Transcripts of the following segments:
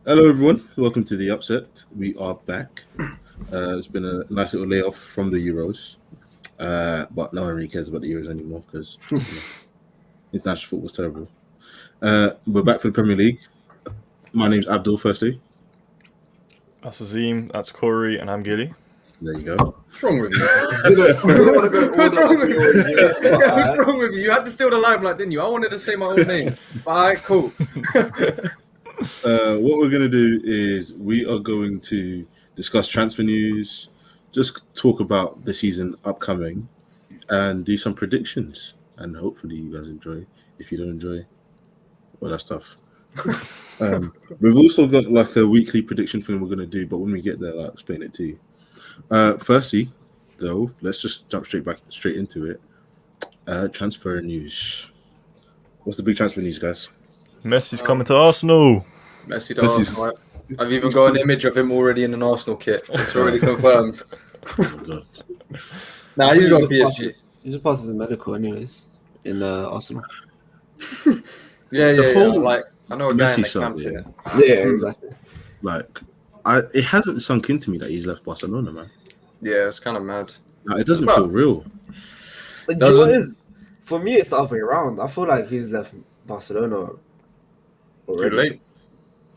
Hello, everyone. Welcome to the Upset. We are back. It's been a nice little layoff from the Euros, but no one really cares about the Euros anymore because international football's terrible. We're back for the Premier League. My name's Abdul. Firstly, That's Azim, that's Corey, and I'm Gilly. there you go. What's wrong with you? What's wrong with you? What's wrong with you? You had to steal the limelight, didn't you? I wanted to say my own name. Alright, cool. What we're going to do is we are going to discuss transfer news, just talk about the season upcoming, and do some predictions. And hopefully you guys enjoy. If you don't enjoy, well, that's tough. We've also got like a weekly prediction thing we're going to do, but when we get there, I'll explain it to you. Firstly, though, let's just jump straight into it. Transfer news. What's the big transfer news, guys? Messi's coming to Arsenal. Messi to Arsenal. I've even got an image of him already in an Arsenal kit. It's already confirmed. Oh, God. Nah, he's got PSG. He just passes the medical anyways in Arsenal. Yeah. Like, I know a guy in Messi the camp. side, Yeah, exactly. Like, it hasn't sunk into me that he's left Barcelona, man. Yeah, it's kind of mad. Like, it doesn't feel real. Like, you know what it is? For me, it's the other way around. I feel like he's left Barcelona already. Too late.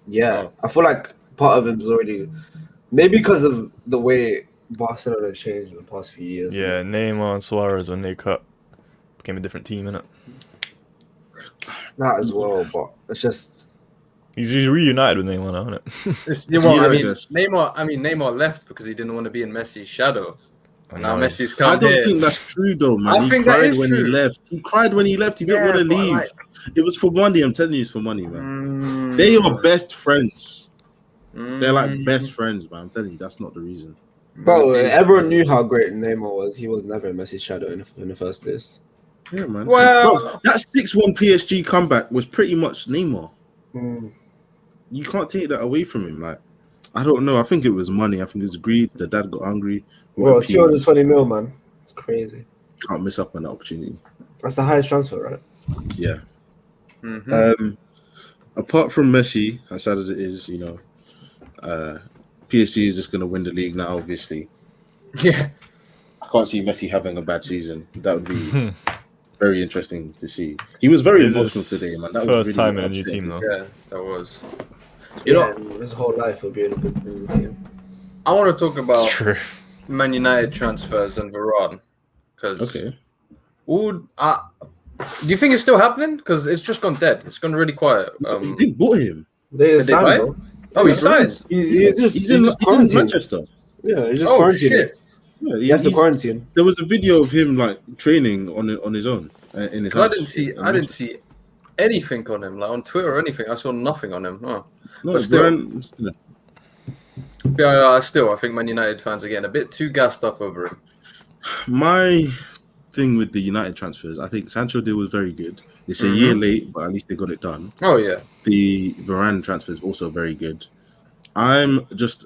Yeah, Oh. I feel like part of him's already, maybe because of the way Barcelona changed in the past few years. Yeah, Neymar and Suarez, when they cut, became a different team, innit? That as well, but it's just He's reunited with Neymar now, innit? It's, you know what, Yeah, Neymar left because he didn't want to be in Messi's shadow. And now Nice. Messi's I come don't here. think that's true, though, man. I He think that cried is when true. he left. He cried when he left. He didn't want to but leave. like- It was for money. I'm telling you, it's for money, man. They are best friends. They're like best friends, man. I'm telling you, that's not the reason. bro. Everyone knew how great Neymar was. He was never in Messi's shadow in the first place. Yeah, man. Well- Bro, that 6-1 PSG comeback was pretty much Neymar. Mm. You can't take that away from him. Like, I don't know. I think it was money. I think it was greed. The dad got hungry. Bro, Went 220 mil, man. It's crazy. Can't miss up on that opportunity. That's the highest transfer, right? Yeah. Mhm. Apart from Messi, as sad as it is, PSG is just going to win the league now, obviously. Yeah. I can't see Messi having a bad season. That would be very interesting to see. He was very This is emotional today, man. That was First really time in a new upsetting team, to though. Yeah, that was. You You know, know, his whole life will be in a good team. I want to talk It's about true. Man United transfers and Varane. Because Okay. do you think it's still happening? Because it's just gone dead. It's gone really quiet. They bought him. They Did they buy signed, bro. Oh, he signed. He's in quarantined. Manchester. Yeah, he's just Oh quarantined. shit! Yeah, He has to he's- quarantine. There was a video of him like training on his own in his I house. didn't see anything on him, like on Twitter or anything. I saw nothing on him. Oh. No, but still- Varane- Yeah, still, I think Man United fans are getting a bit too gassed up over him. My thing with the United transfers, I think Sancho deal was very good. It's a year late, but at least they got it done. Oh yeah, The Varane transfer is also very good. I'm just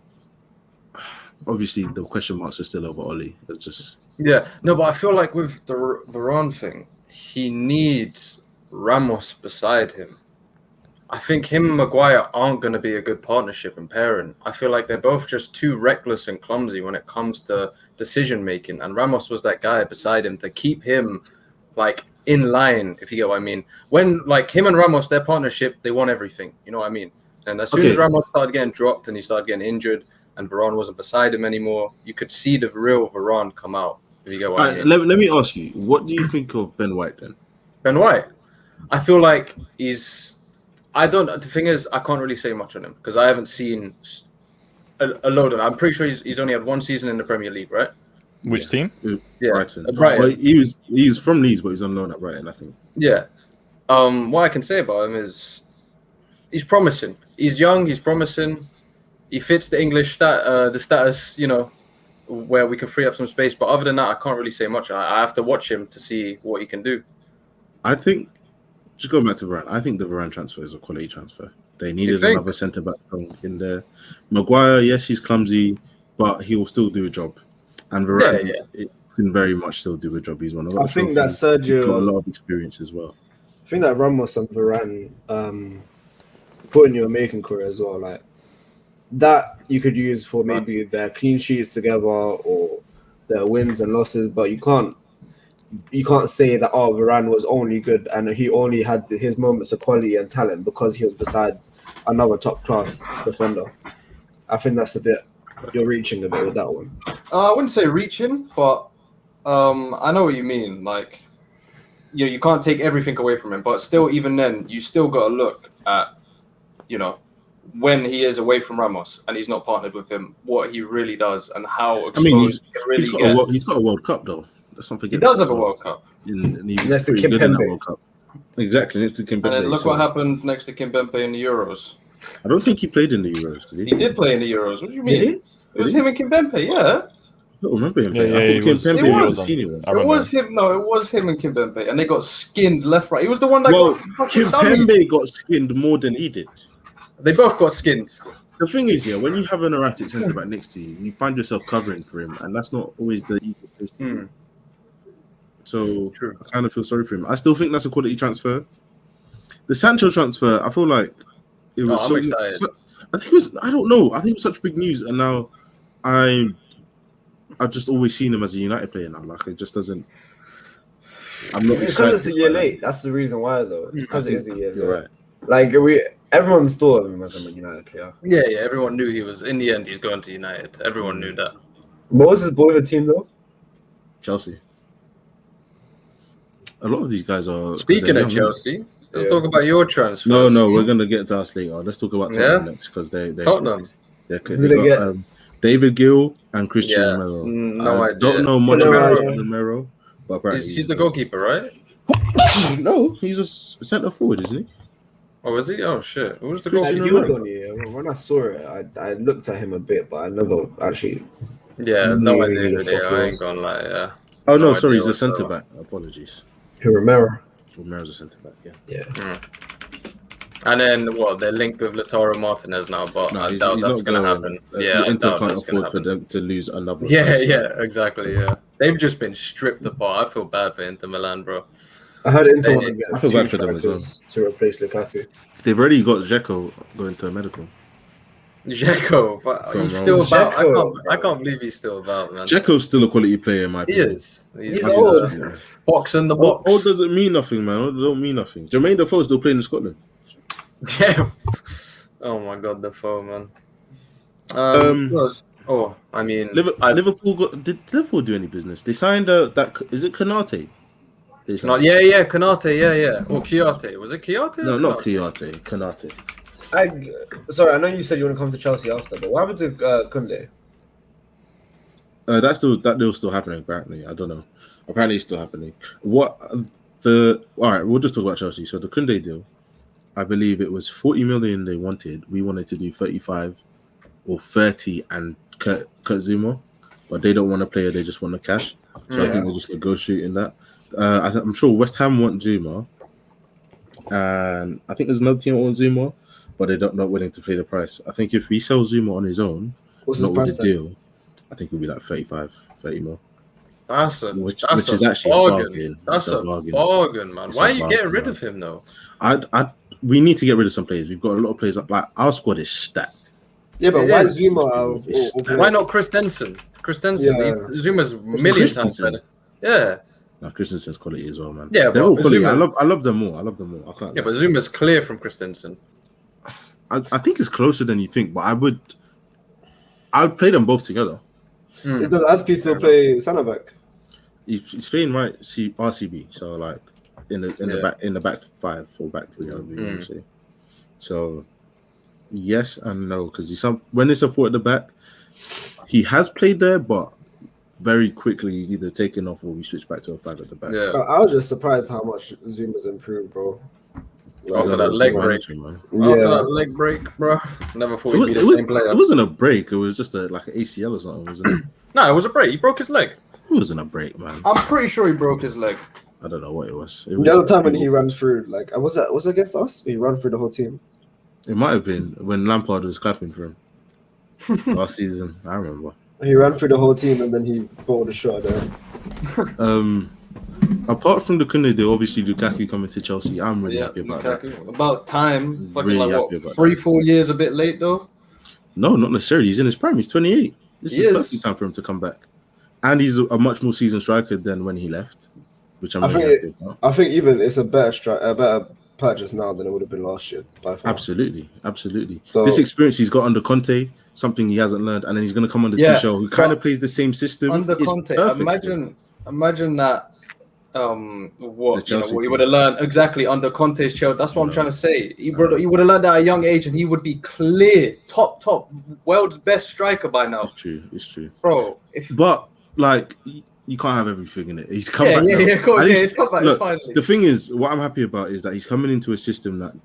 obviously the question marks are still over Oli. It's just yeah. No, but I feel like with the Varane thing, he needs Ramos beside him. I think him and Maguire aren't going to be a good partnership and pairing. I feel like they're both just too reckless and clumsy when it comes to decision making. And Ramos was that guy beside him to keep him like in line, if you get what I mean. When like him and Ramos, their partnership, they won everything. You know what I mean? And as soon as Okay. Ramos started getting dropped and he started getting injured and Varane wasn't beside him anymore, you could see the real Varane come out, if you get what I mean. let me ask you, what do you think of Ben White then? Ben White, I feel like he's. The thing is, I can't really say much on him because I haven't seen a load of him. I'm pretty sure he's only had one season in the Premier League, right? Which team? Yeah, Brighton. Brighton. Well, he's from Leeds, but he's on loan at Brighton, I think. Yeah. What I can say about him is he's promising. He's young. He's promising. He fits the English the status, where we can free up some space. But other than that, I can't really say much. I have to watch him to see what he can do. I think, just going back to Varane, I think the Varane transfer is a quality transfer. They needed think? another centre back in there. Maguire, yes, he's clumsy, but he will still do a job. And Varane it can very much still do a job. He's won a lot I of think that trophies. He's got a Sergio, lot of experience as well. I think that Ramos and Varane put in your making career as well. Like that you could use for maybe their clean sheets together or their wins and losses, but you can't say that Varane was only good and he only had his moments of quality and talent because he was beside another top class defender. I think that's you're reaching a bit with that one. I wouldn't say reaching, but I know what you mean. Like, you can't take everything away from him, but still, even then, you still got to look at, when he is away from Ramos and he's not partnered with him, what he really does and how exposed he's got a World Cup though. Let's not forget. He does have a World Cup. That's the Kimpembe World Cup. Exactly, next to Kimpembe. And then look what happened next to Kimpembe in the Euros. I don't think he played in the Euros, did he? He did play in the Euros. What do you mean? It was him and Kimpembe, yeah. I don't remember him playing. Yeah, I thought Kimpembe was the senior one. It was him. No, it was him and Kimpembe, and they got skinned left, right. He was the one that Kimpembe got skinned more than he did. They both got skinned. The thing is, when you have an erratic centre back next to you, you find yourself covering for him, and that's not always the easiest place to do. So true. I kind of feel sorry for him. I still think that's a quality transfer. The Sancho transfer, I feel like it was. I'm excited. I think it was. I don't know. I think it was such big news, and now I've just always seen him as a United player now. Like it just doesn't. I'm not. Because it's a year late. That's the reason why, though. It's because it is a year late. You're right. Like everyone's thought of him as a United player. Yeah. Everyone knew he was. In the end, he's going to United. Everyone knew that. What was his boyhood team though? Chelsea. A lot of these guys are. Speaking of Chelsea, let's talk about your transfer. No, we're gonna get to us later. Let's talk about Tottenham next because they Tottenham. They got David Gill and Christian Romero. No idea. Don't know much about Romero, but apparently he's the goalkeeper, right? No, he's a centre forward, isn't he? Oh, is he? Oh shit! Who's the Christian goalkeeper? Romero. When I saw it, I looked at him a bit, but I never actually. Yeah, no idea who they are. I ain't gonna lie. Yeah. Oh no, sorry, he's a centre back. Apologies. Romero. Romero's a centre back. Yeah. And then they're linked with Lautaro Martinez now, but I doubt that's going to happen. Yeah, Inter can't afford for them to lose another. Yeah, exactly. Yeah, they've just been stripped apart. I feel bad for Inter Milan, bro. I heard Inter want to get I feel bad for them as well to replace Lukaku. They've already got Dzeko going to a medical. Dzeko, but he's still about. I can't believe he's still about, man. Dzeko's still a quality player, in my opinion. He is. He's old. Box in the box. Old doesn't mean nothing, man. Old don't mean nothing. Jermaine Defoe's still playing in Scotland. Yeah. Oh my God, Defoe, man. I mean, Liverpool did Liverpool do any business? They signed that. Is it Konate? Yeah, Konate, yeah. Or Kiyate. Was it Kiyate? No, not Kiyate. Konate. Sorry, I know you said you want to come to Chelsea after, but what happened to Koundé? That deal's still happening. Apparently, I don't know. Apparently, it's still happening. All right, we'll just talk about Chelsea. So the Koundé deal, I believe it was 40 million they wanted. We wanted to do 35 or 30 and Kurt Zuma, but they don't want a player. They just want the cash. So I think they're just negotiating that. I'm sure West Ham want Zuma, and I think there's another team that wants Zuma, but they're not willing to pay the price. I think if we sell Zuma on his own, not with the deal, I think it'll be like 30 mil. Which is actually a bargain. That's a bargain, man. Why are you getting rid of him though? We need to get rid of some players. We've got a lot of players like our squad is stacked. Yeah, but why Zuma? Why not Christensen? Zuma's million times better. Yeah. No, Christensen's quality as well, man. Yeah, they're all quality. I love them all. I can't. Yeah, but Zuma's clear from Christensen. I think it's closer than you think, but I would play them both together. Does Aspi still play centre back? He's playing right RCB, so like in the back five or back three, however you want to say. So yes and no, because when it's a four at the back, he has played there, but very quickly he's either taken off or we switch back to a five at the back. Yeah, I was just surprised how much Zuma's improved, bro. After that leg break, bro. Never thought he'd be the same player. It wasn't a break. It was just like an ACL or something, wasn't it? No, it was a break. He broke his leg. It wasn't a break, man. I'm pretty sure he broke his leg. I don't know what it was. The other time when he ran through, was it against us? He ran through the whole team. It might have been when Lampard was clapping for him last season. I remember. He ran through the whole team and then he bought a shot there. Apart from the Koundé deal, obviously Lukaku coming to Chelsea, I'm really happy about that. About time. Fucking really 3-4 years a bit late though. No, not necessarily. He's in his prime. He's 28. This He is is. perfect time for him to come back. And he's a much more seasoned striker than when he left, which I'm I really think happy about. I think even it's a better purchase now than it would have been last year. By far. Absolutely. So- This experience he's got under Conte, something he hasn't learned, and then he's going to come under Yeah, Tuchel, who kind but of plays the same system. Under It's Conte, perfect for him. imagine that. What Chelsea he team. would have learned exactly under Conte's Chelsea. That's what I'm No. trying to say. He would have learned that at a young age, and he would be clear top world's best striker by now, It's true. bro. But like, you can't have everything in it. He's come Yeah, back now. of course, At yeah, least- it's come back. look, It's finally. The thing is, what I'm happy about is that he's coming into a system that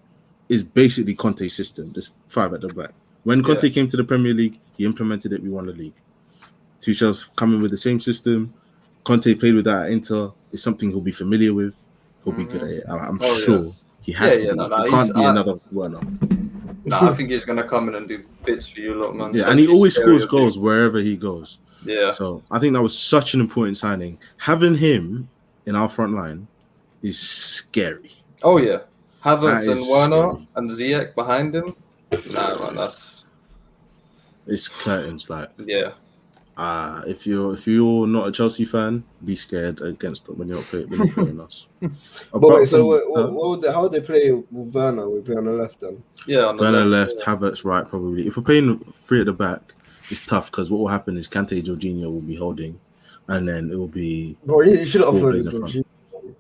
is basically Conte's system. There's 5 at the back. When Conte came to the Premier League, he implemented it. We won the league. Tuchel's coming with the same system. Conte played with that at Inter. It's something he'll be familiar with. He'll be good at it. I'm Oh, sure he has to be. no, He he's- can't be another Werner. Nah, I think he's gonna come in and do bits for you, lot, man. Yeah, So and he he's always scary scores of you. goals wherever he goes. Yeah, So I think that was such an important signing. Having him in our front line is scary. oh yeah. Havertz That and is Werner scary. and Ziyech behind him. Nah, man, that's It's curtains. Like, yeah. if you're not a Chelsea fan, be scared against them when you're playing us. But wait, so Apart from- how would they play with Werner? We play on the left then. Yeah, on the Werner left. left, Havertz right, probably. If we're playing 3 at the back, it's tough because what will happen is Kante Jorginho will be holding, and then it will be Bro, you should have Four offered players in front. Jorginho.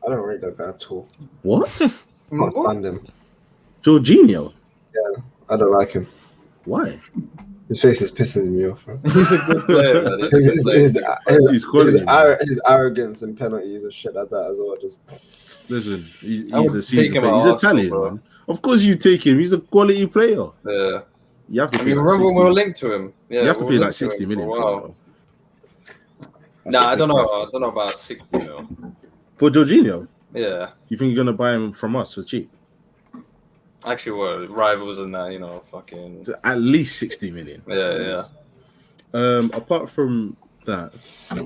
I don't rate that guy at all. what? Can't stand him. Jorginho? I don't like him. Why? His face is pissing me off. Bro. He's a good player, man. He's a good player. His quality, man. His arrogance and penalties and shit like that as well. Just Listen, he's I would a take seasoned him player. at He's Arsenal, Italian, bro. man. Of course you take him. He's a quality player. Yeah. You have to I pay mean, like remember when 60. we were linked to him? Yeah, You have to we pay were like linked to 60 him million for a for while. him. Nah, I don't know. I don't know about 60 mil. For Jorginho, Yeah. you think you're gonna buy him from us for cheap? Actually, we're rivals in that, fucking. At least 60 million. Yeah. Apart from that,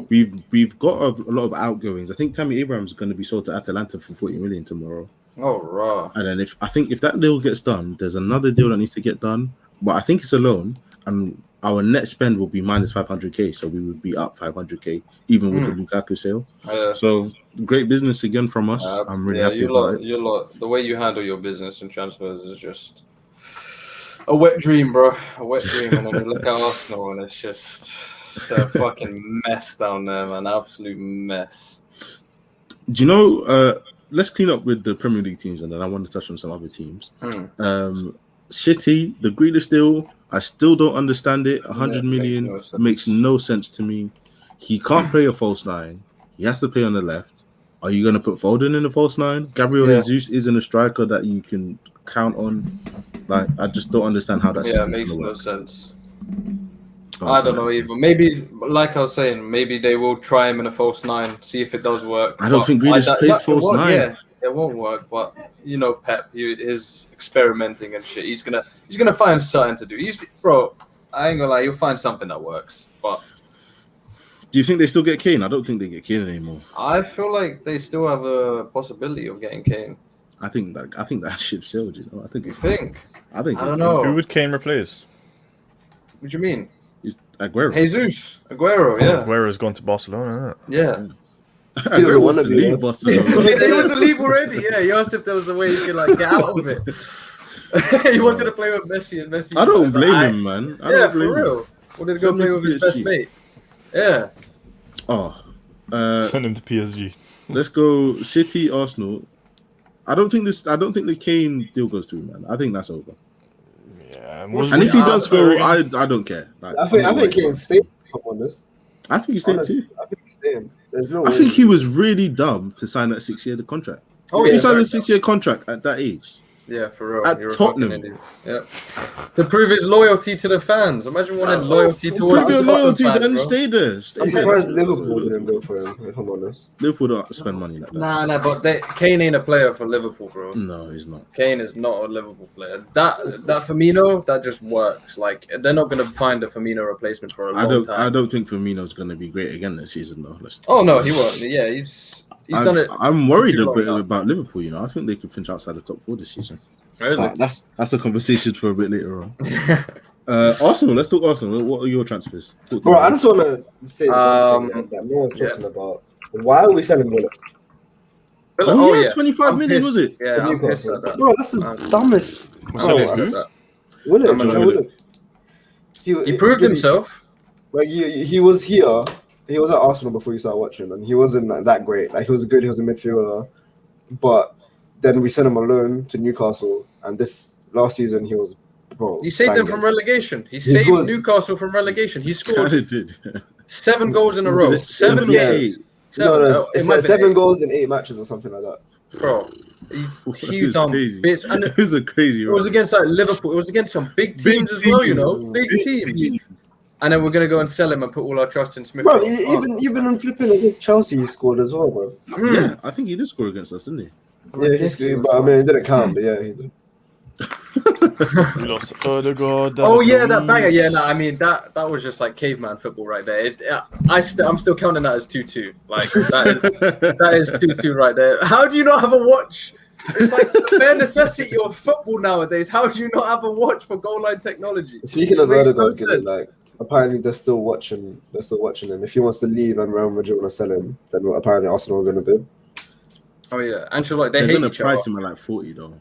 we've got a lot of outgoings. I think Tammy Abraham's going to be sold to Atalanta for 40 million tomorrow. Oh, raw. And then if that deal gets done, there's another deal that needs to get done. But I think it's a loan, and our net spend will be minus 500k, so we would be up 500k even with the Lukaku sale. Yeah. So great business again from us. I'm really happy about it. You lot, the way you handle your business and transfers is just a wet dream, bro. A wet dream. And then you look at Arsenal, and it's just a fucking mess down there, man. Absolute mess. Do you know? Let's clean up with the Premier League teams, and then I want to touch on some other teams. City, the Grealish deal, I still don't understand it. 100 million makes no sense to me. He can't play a false 9. He has to play on the left. Are you going to put Foden in the false 9? Gabriel Jesus isn't a striker that you can count on. Like, I just don't understand how that Yeah, it system's makes gonna no work. sense. I don't know either. Maybe, like I was saying, maybe they will try him in a false 9, see if it does work. I don't think Grealish plays false 9. Yeah, it won't work. But Pep, he is experimenting and shit. He's gonna find something to do. Bro, I ain't gonna lie, you'll find something that works. But Do you think they still get Kane? I don't think they get Kane anymore. I feel like they still have a possibility of getting Kane. I think that ship sailed. I think You it's. think? I think I don't it's- know. Who would Kane replace? What do you mean? It's Aguero. Jesus, Aguero, yeah, Aguero's gone to Barcelona, yeah. Aguero wants wanna to be leave there. Barcelona. He wants to leave already. Yeah, he asked if there was a way he could get out of it. He wanted to play with Messi, and Messi. I don't was blame like, him, man. I Yeah, don't for blame him. real. Wanted to go Send play him with to his best PSG. mate. Yeah. Oh, Send him to PSG. let's go City, Arsenal. I don't think the Kane deal goes through, man. I think that's over. Yeah, And if he does go, I don't care. Like, I think I'm not Kane's worried. staying. If I'm honest. I think he's staying Honestly, too. I think he's staying. There's no. I way. think he was really dumb to sign that 6-year contract. Oh, He yeah, signed a very 6-year contract at that age. Yeah, for real. At You're a Tottenham. fucking idiot. Yeah. To prove his loyalty to the fans. Imagine wanting loyalty towards Prove your the Tottenham loyalty, fans, then bro. stay there. Stay I'm there. surprised Liverpool didn't go for him. If I'm honest. Liverpool don't spend money like that. Nah, but Kane ain't a player for Liverpool, bro. No, he's not. Kane is not a Liverpool player. That Firmino, that just works. Like, they're not gonna find a Firmino replacement for a long time. I don't think Firmino's going to be great again this season, though. Oh no, he won't. Yeah, he's done it. I'm worried too a long bit now. about Liverpool. I think they could finish outside the top 4 this season. Really? That's a conversation for a bit later on. Arsenal. Let's talk Arsenal. What are your transfers? Talk to Bro, me. I just want to say one thing that no one's talking about. Why are we selling Willock? Oh, yeah, 25 million, was it? Yeah, I'm pissed at that. Bro, that's the dumbest. So I'm pissed at that. Willock. He proved himself. Like he was here. He was at Arsenal before you started watching, and he wasn't that great. Like he was good. He was a midfielder, but then we sent him on loan to Newcastle, and this last season he was. Bro, He saved them from relegation. He saved Newcastle from relegation. He scored 7 goals in a row. 7 games. No, it said 7 goals in 8 matches or something like that. Bro, you dumb bitch. And it was a crazy. It was against like Liverpool. It was against some big teams as well, you know, big teams. And then we're gonna go and sell him and put all our trust in Smith. Bro, even on flipping against Chelsea, he scored as well, bro. Yeah, I think he did score against us, didn't he? Yeah, he scored, but I mean, it didn't count. But yeah, he did. We lost Odegaard. Oh yeah, that banger. Yeah, no, I mean that was just like caveman football right there. I'm still counting that as 2-2. Like that is 2-2 right there. How do you not have a watch? It's like the bare necessity of football nowadays. How do you not have a watch for goal line technology? Speaking of Odegaard, like apparently they're still watching him. If he wants to leave and Real Madrid want to sell him, then apparently Arsenal are going to bid. Oh yeah, Ancelotti, they're hate going each to price other. him at like 40 though.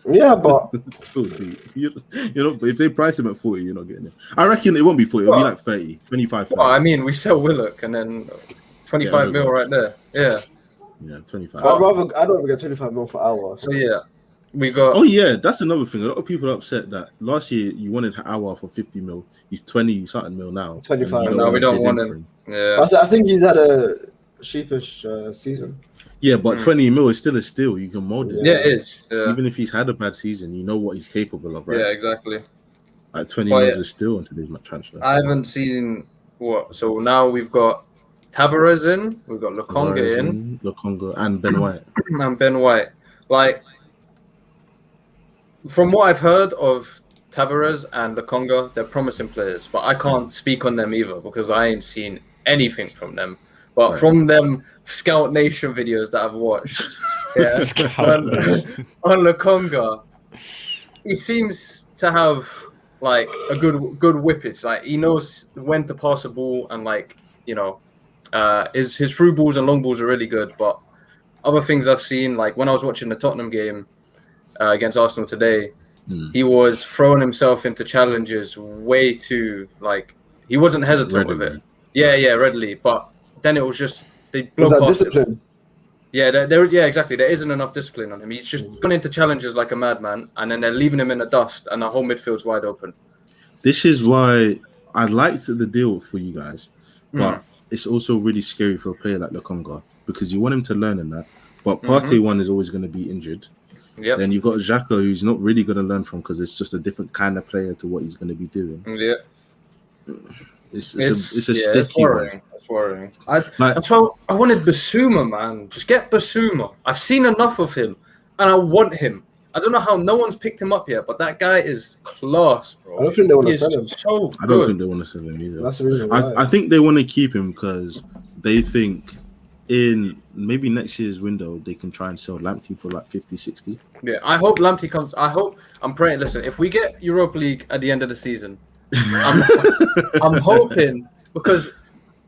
Yeah, but still deep. You know, but if they price him at 40, you're not getting it. I reckon it won't be 40. It'll be like 30, 25. 30. Well, I mean, we sell Willock and then 25 mil right there. Yeah. Yeah, 25. I'd rather get 25 mil for hour. So yeah, we got. Oh yeah, that's another thing. A lot of people are upset that last year you wanted Hour for 50 mil. He's 20 something mil now. 25. No, we don't want him. Yeah. I think he's had a sheepish season. Yeah, but 20 mil is still a steal. You can mold it. Yeah, it is. Yeah. Even if he's had a bad season, you know what he's capable of, right? Yeah, exactly. Like 20 mil is a steal on today's transfer. I haven't seen what. So now we've got Tavares in. We've got Lokonga in. Lokonga and Ben White. And Ben White. Like, from what I've heard of Tavares and Lokonga, they're promising players, but I can't speak on them either because I ain't seen anything from them. But from them Scout Nation videos that I've watched, on Lokonga, he seems to have like a good whippage. Like he knows when to pass a ball, and like his through balls and long balls are really good. But other things I've seen, like when I was watching the Tottenham game against Arsenal today, he was throwing himself into challenges way too like he wasn't hesitant with it. Yeah, readily, but. Then it was just they blow past discipline. Him. Yeah, exactly. There isn't enough discipline on him. He's just gone into challenges like a madman, and then they're leaving him in the dust, and the whole midfield's wide open. This is why I liked the deal for you guys, but it's also really scary for a player like Lokonga because you want him to learn in that. But Partey one is always going to be injured. Yep. Then you've got Xhaka, who's not really going to learn from because it's just a different kind of player to what he's going to be doing. Yeah. It's a sticky one. It's worrying. That's why I wanted Basuma, man. Just get Basuma. I've seen enough of him, and I want him. I don't know how no one's picked him up yet, but that guy is class, bro. I don't think they want to sell him. So good. I don't think they want to sell him either. That's the reason why. I think they want to keep him because they think in maybe next year's window they can try and sell Lamptey for like 50, 60. Yeah, I hope Lamptey comes. I'm praying. Listen, if we get Europa League at the end of the season, I'm hoping because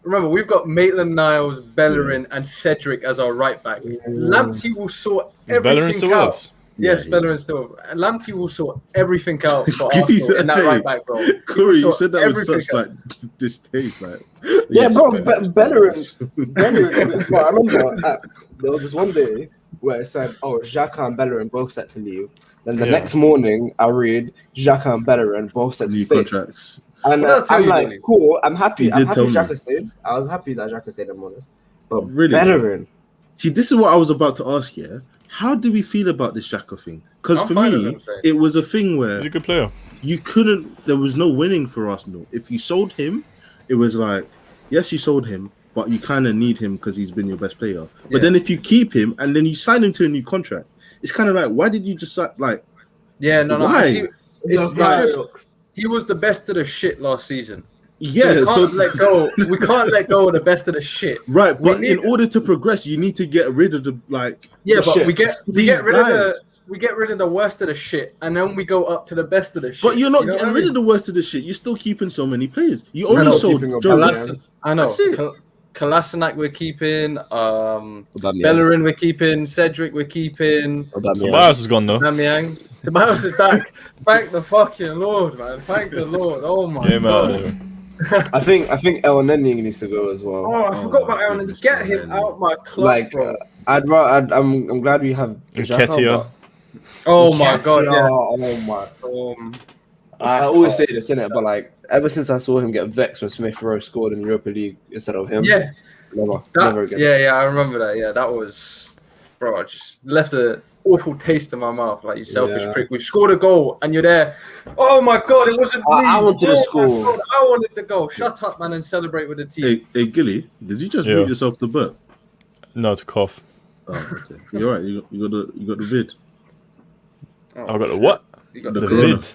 remember we've got Maitland-Niles, Bellerin, and Cedric as our right back. Lamptey will sort everything out. Yes, Bellerin still. Lamptey will sort everything out for Arsenal in that right back, bro. Corey, you said that with such like distaste, like. Yeah, bro, Bellerin. Bro, I remember there was this one day where it said, "Oh, Xhaka and Bellerin both set to leave." Then the next morning, I read Xhaka and Bellerin both set to stay. Contracts. And I'm like, really? Cool. I'm happy. Xhaka stayed. I was happy that Xhaka stayed. I'm honest. But really, Bellerin. See, this is what I was about to ask you. How do we feel about this Xhaka thing? Because for me, it was a thing where he's a good player. You couldn't. There was no winning for Arsenal. If you sold him, it was like, yes, you sold him, but you kind of need him because he's been your best player. But then if you keep him and then you sign him to a new contract, it's kind of like, why did you just like? Yeah, no. Why? I see, it's just he was the best of the shit last season. Yeah, so we can't let go. We can't let go of the best of the shit. Right, but in order to progress, you need to get rid of the like. Yeah, but we get rid of we get rid of the worst of the shit, and then we go up to the best of the shit. But you're not You know getting what I rid mean? of the worst of the shit. You're still keeping so many players. You We're only not sold keeping Joe Aubameyang. Wilson. I know. That's it. Kolasinac we're keeping. Aubameyang. Bellerin we're keeping. Cedric we're keeping. Aubameyang. Ceballos is gone though. Aubameyang. Ceballos is back. Thank the fucking Lord, man. Thank the Lord. Oh my Get him out God. of there. I think El Neni needs to go as well. Oh, I forgot my about Aaron. goodness, Get man. him out my club, Like, bro. I'm glad we have Xhaka, Nketiah. Oh my God. Yeah. Oh my. I always say this, innit? But like, ever since I saw him get vexed when Smith Rowe scored in the Europa League instead of him, Yeah. never again. Yeah, I remember that. Yeah, that was, bro. I just left an awful taste in my mouth. Like, you selfish Yeah. prick. We've scored a goal, and you're there. Oh my God, it wasn't me. I wanted to Oh my score. God, I wanted to go. Shut up, man, and celebrate with the team. Hey, Gilly, did you just Yeah. mute yourself to burp? No, to cough. Oh, okay. You're right. You got the vid. Oh, I got the what? You got The the The corona. vid.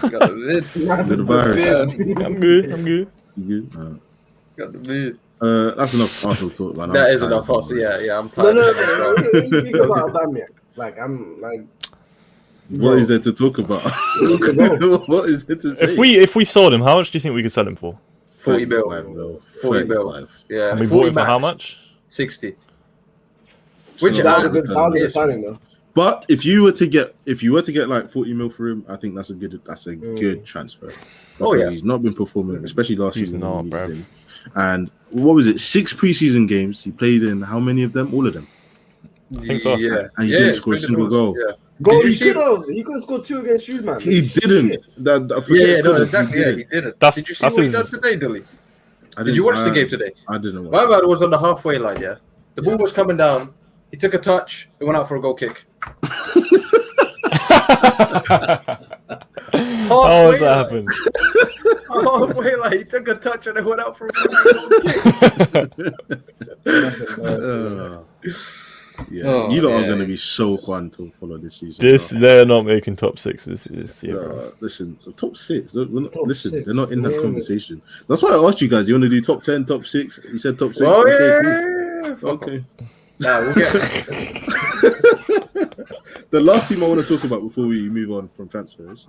You got the vid. You got the virus. Yeah, I'm good. I'm good. You good? you got the vid. That's enough Arsenal talk, man. That I'm is tired enough. of Also, it. yeah, I'm No, tired. no, of it, bro. no. Speak about Aubameyang. Like, I'm like, What is there to talk about? He needs to go. What is there to say? If we sold him, how much do you think we could sell him for? 40 mil. 35 mil. 40 mil. 35. Yeah, And we 40 bought him for how max. much? 60. So Which that was a I- good It's- signing though. But if you were to get like 40 mil for him, I think that's a good transfer. Oh, Because yeah. he's not been performing, especially last He's season. not, when we needed bruv. him. And what was it? 6 preseason games. He played in how many of them? All of them. I think so. Yeah, And he yeah, didn't it's score a been single the- goal. Yeah. Bro, Did you he see- could have scored 2 against you, man. He didn't. I forget Yeah, no, could've, exactly. he Yeah, didn't. he did it. That's- Did you see that's what he his- did today, Dilly? I Did you watch the didn't- game today? I didn't watch. My bad was on the halfway line, yeah. The ball was coming down. He took a touch. It went out for a goal kick. How has that happened? Halfway line. He took a touch and it went out for a goal kick. Yeah, Oh, you lot are yeah. going to be so fun to follow this season. They're not making top 6 this year. Bro. Listen, the top 6. We're not, Top listen, 6, they're not in that yeah. conversation. That's why I asked you guys. You want to do top 10, top 6? You said top 6. Oh, okay, yeah. cool. Okay. Nah, we'll get The last team I want to talk about before we move on from transfers,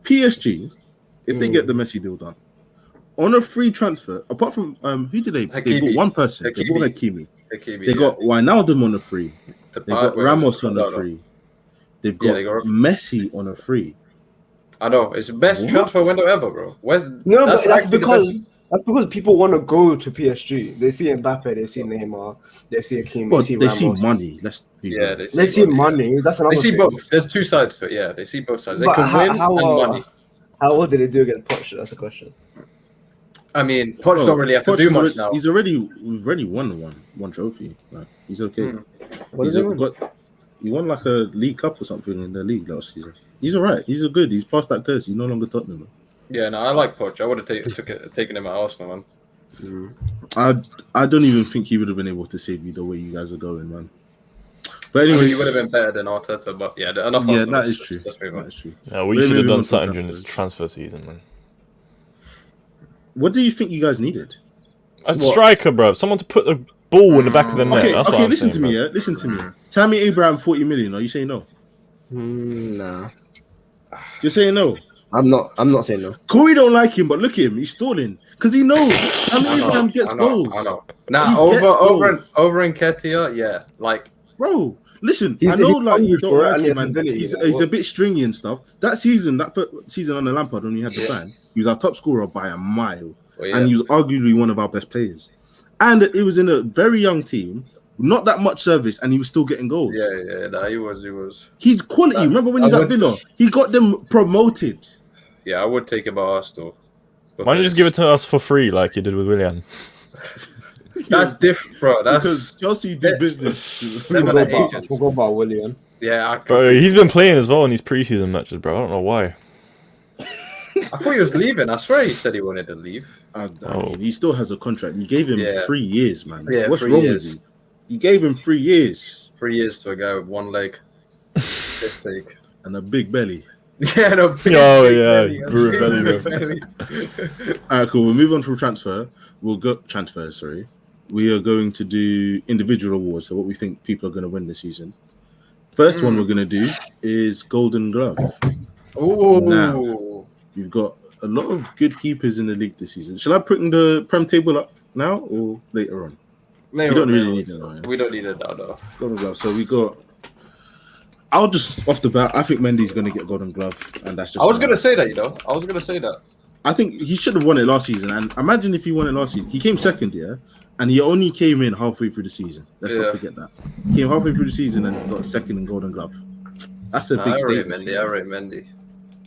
PSG. If they get the Messi deal done on a free transfer, apart from who did they? They Hakimi. bought one person. They bought Hakimi. Hakimi. They got Wijnaldum on a free. They got Ramos on a free. free. They've Yeah, got they got- Messi on a free. I know. It's the best What? transfer window ever, bro. No, but that's actually the best. because people want to go to PSG. They see Mbappe, they see Neymar, they see Hakimi, But they they see see Ramos. money. Let's be Yeah, real. They see money. That's another They see thing. both. There's two sides to it. Yeah, they see both sides. They But can win how and money. well did they do against Poch? That's the question. I mean, Poch Well, don't really have to Poch do is much already- now. We've already won one trophy. Like, he's okay. What He's did they win? he won like a League Cup or something in the league last season. He's alright. He's good. He's past that curse. He's no longer Tottenham. Yeah, no, I like Poch. I would have taken him at Arsenal, man. I don't even think he would have been able to save you the way you guys are going, man. But I mean, anyway, he would have been better than Arteta, but yeah, enough. yeah, Arsenal. that is true. Let's move That on. is true. Yeah, we Maybe should have we done want to something transfers. during this transfer season, man. What do you think you guys needed? A striker, bro. Someone to put the ball in the back of the net. Okay, That's what okay. I'm Listen saying, to me, bro. yeah. Listen to me. Tammy Abraham, 40 million. Are you saying no? Nah, You're saying no. I'm not saying no. Corey don't like him, but look at him. He's stalling because he knows Tammy I know, Abraham gets I know, goals. I know. Nah, He over gets goals. Nketiah, yeah, like Bro, listen, He's- I know he's like hungry you don't for it, like and he him, has man. ability, He's like, a bit stringy and stuff. That first season under Lampard when he had the ban, he was our top scorer by a mile, well, yeah. and he was arguably one of our best players. And it was in a very young team, not that much service, and he was still getting goals. yeah, nah, he was. He's quality. Nah, Remember when I he's at would- Villa? He got them promoted. Yeah, I would take him at Arsenal. Why don't you just give it to us for free like you did with Willian? That's different, bro. Because That's Chelsea do Yeah. business. Them are the agents. Forgot about Willian. yeah. Bro, he's been playing as well in these preseason matches, bro. I don't know why. I thought he was leaving. I swear he said he wanted to leave. I mean, he still has a contract. You gave him Yeah. 3 years, man. Yeah, What's 3 wrong years. with you? You gave him 3 years 3 years to a guy with one leg. Mistake. and a big belly. Yeah, no. Big, Oh, big yeah, belly. brute belly, Big bro. belly. All right, cool. We'll move on from transfers. We are going to do individual awards. So what we think people are going to win this season. First one we're gonna do is Golden Glove. Ooh. Now. You've got a lot of good keepers in the league this season. Shall I put the Prem table up now or later on? You don't really need it now. We don't need it now, though. Golden Glove. So we got. I'll just off the bat. I think Mendy's going to get Golden Glove, and that's just. I was going to say that, I was going to say that. I think he should have won it last season. And imagine if he won it last season. He came second, yeah, and he only came in halfway through the season. Let's not forget that. He came halfway through the season and got second in Golden Glove. That's a big statement. I rate Mendy.